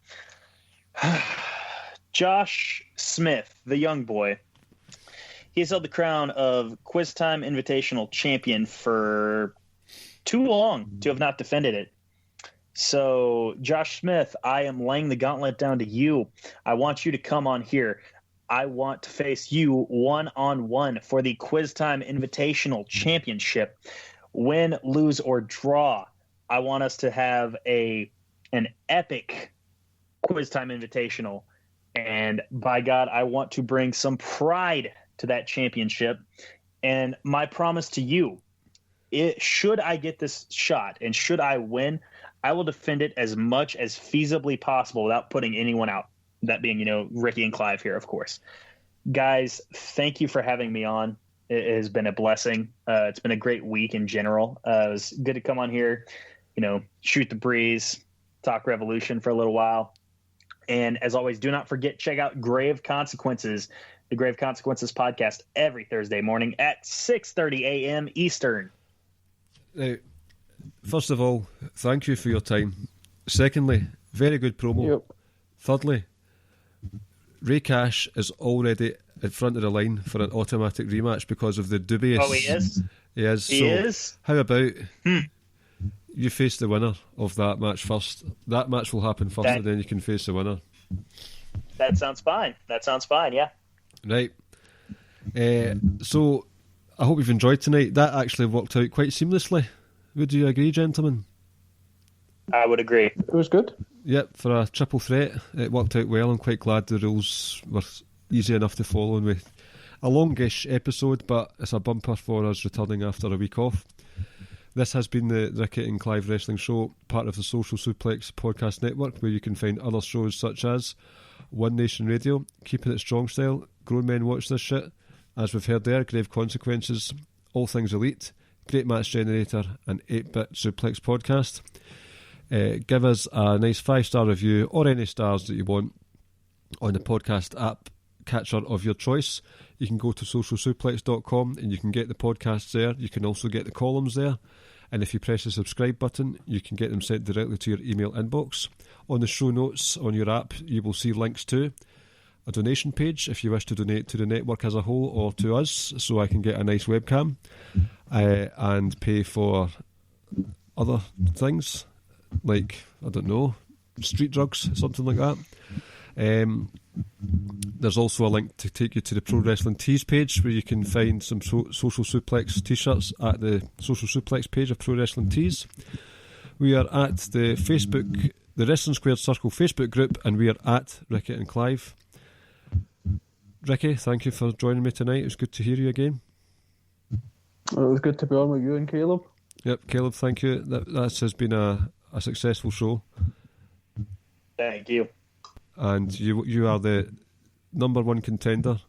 Josh Smith, the young boy, he's held the crown of Quiztime Invitational champion for too long to have not defended it. So, Josh Smith, I am laying the gauntlet down to you. I want you to come on here. I want to face you one-on-one for the Quiztime Invitational Championship. Win, lose, or draw, I want us to have an epic Quiztime Invitational. And by God, I want to bring some pride to that championship. And my promise to you, should I get this shot and should I win, I will defend it as much as feasibly possible without putting anyone out. That being, Ricky and Clive here, of course. Guys, thank you for having me on. It has been a blessing. It's been a great week in general. It was good to come on here, shoot the breeze, talk Revolution for a little while. And as always, do not forget, check out Grave Consequences, the Grave Consequences podcast every Thursday morning at 6:30 a.m. Eastern. Now, first of all, thank you for your time. Secondly, very good promo. Yep. Thirdly, Ray Cash is already in front of the line for an automatic rematch because of the dubious... Oh, he is? He is. He is? How about you face the winner of that match first? That match will happen first and then you can face the winner. That sounds fine. Yeah. Right. So, I hope you've enjoyed tonight. That actually worked out quite seamlessly. Would you agree, gentlemen? I would agree. It was good. Yep, for a triple threat, it worked out well. I'm quite glad the rules were easy enough to follow and with a longish episode, but it's a bumper for us returning after a week off. This has been the Ricky and Clive Wrestling Show, part of the Social Suplex podcast network, where you can find other shows such as One Nation Radio, Keeping It Strong Style, Grown Men Watch This Shit, as we've heard there, Grave Consequences, All Things Elite, Great Match Generator, and 8-Bit Suplex Podcast. Give us a nice 5-star review or any stars that you want on the podcast app catcher of your choice. You can go to socialsuplex.com and you can get the podcasts there. You can also get the columns there. And if you press the subscribe button, you can get them sent directly to your email inbox. On the show notes on your app, you will see links to a donation page if you wish to donate to the network as a whole or to us, so I can get a nice webcam and pay for other things. Like, I don't know, street drugs, something like that. There's also a link to take you to the Pro Wrestling Tees page where you can find some Social Suplex t-shirts at the Social Suplex page of Pro Wrestling Tees. We are at the Wrestling Squared Circle Facebook group, and we are at Ricky and Clive. Ricky, thank you for joining me tonight. It was good to hear you again. Well, it was good to be on with you and Caleb. Yep, Caleb, thank you. That has been a successful show. Thank you. And you are the number one contender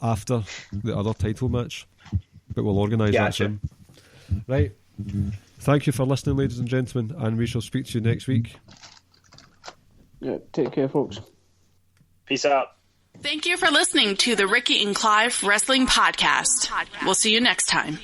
after the other title match, but we'll organise that soon. Right. Thank you for listening, ladies and gentlemen, and we shall speak to you next week. Yeah, take care, folks. Peace out. Thank you for listening to the Ricky and Clive Wrestling Podcast. We'll see you next time.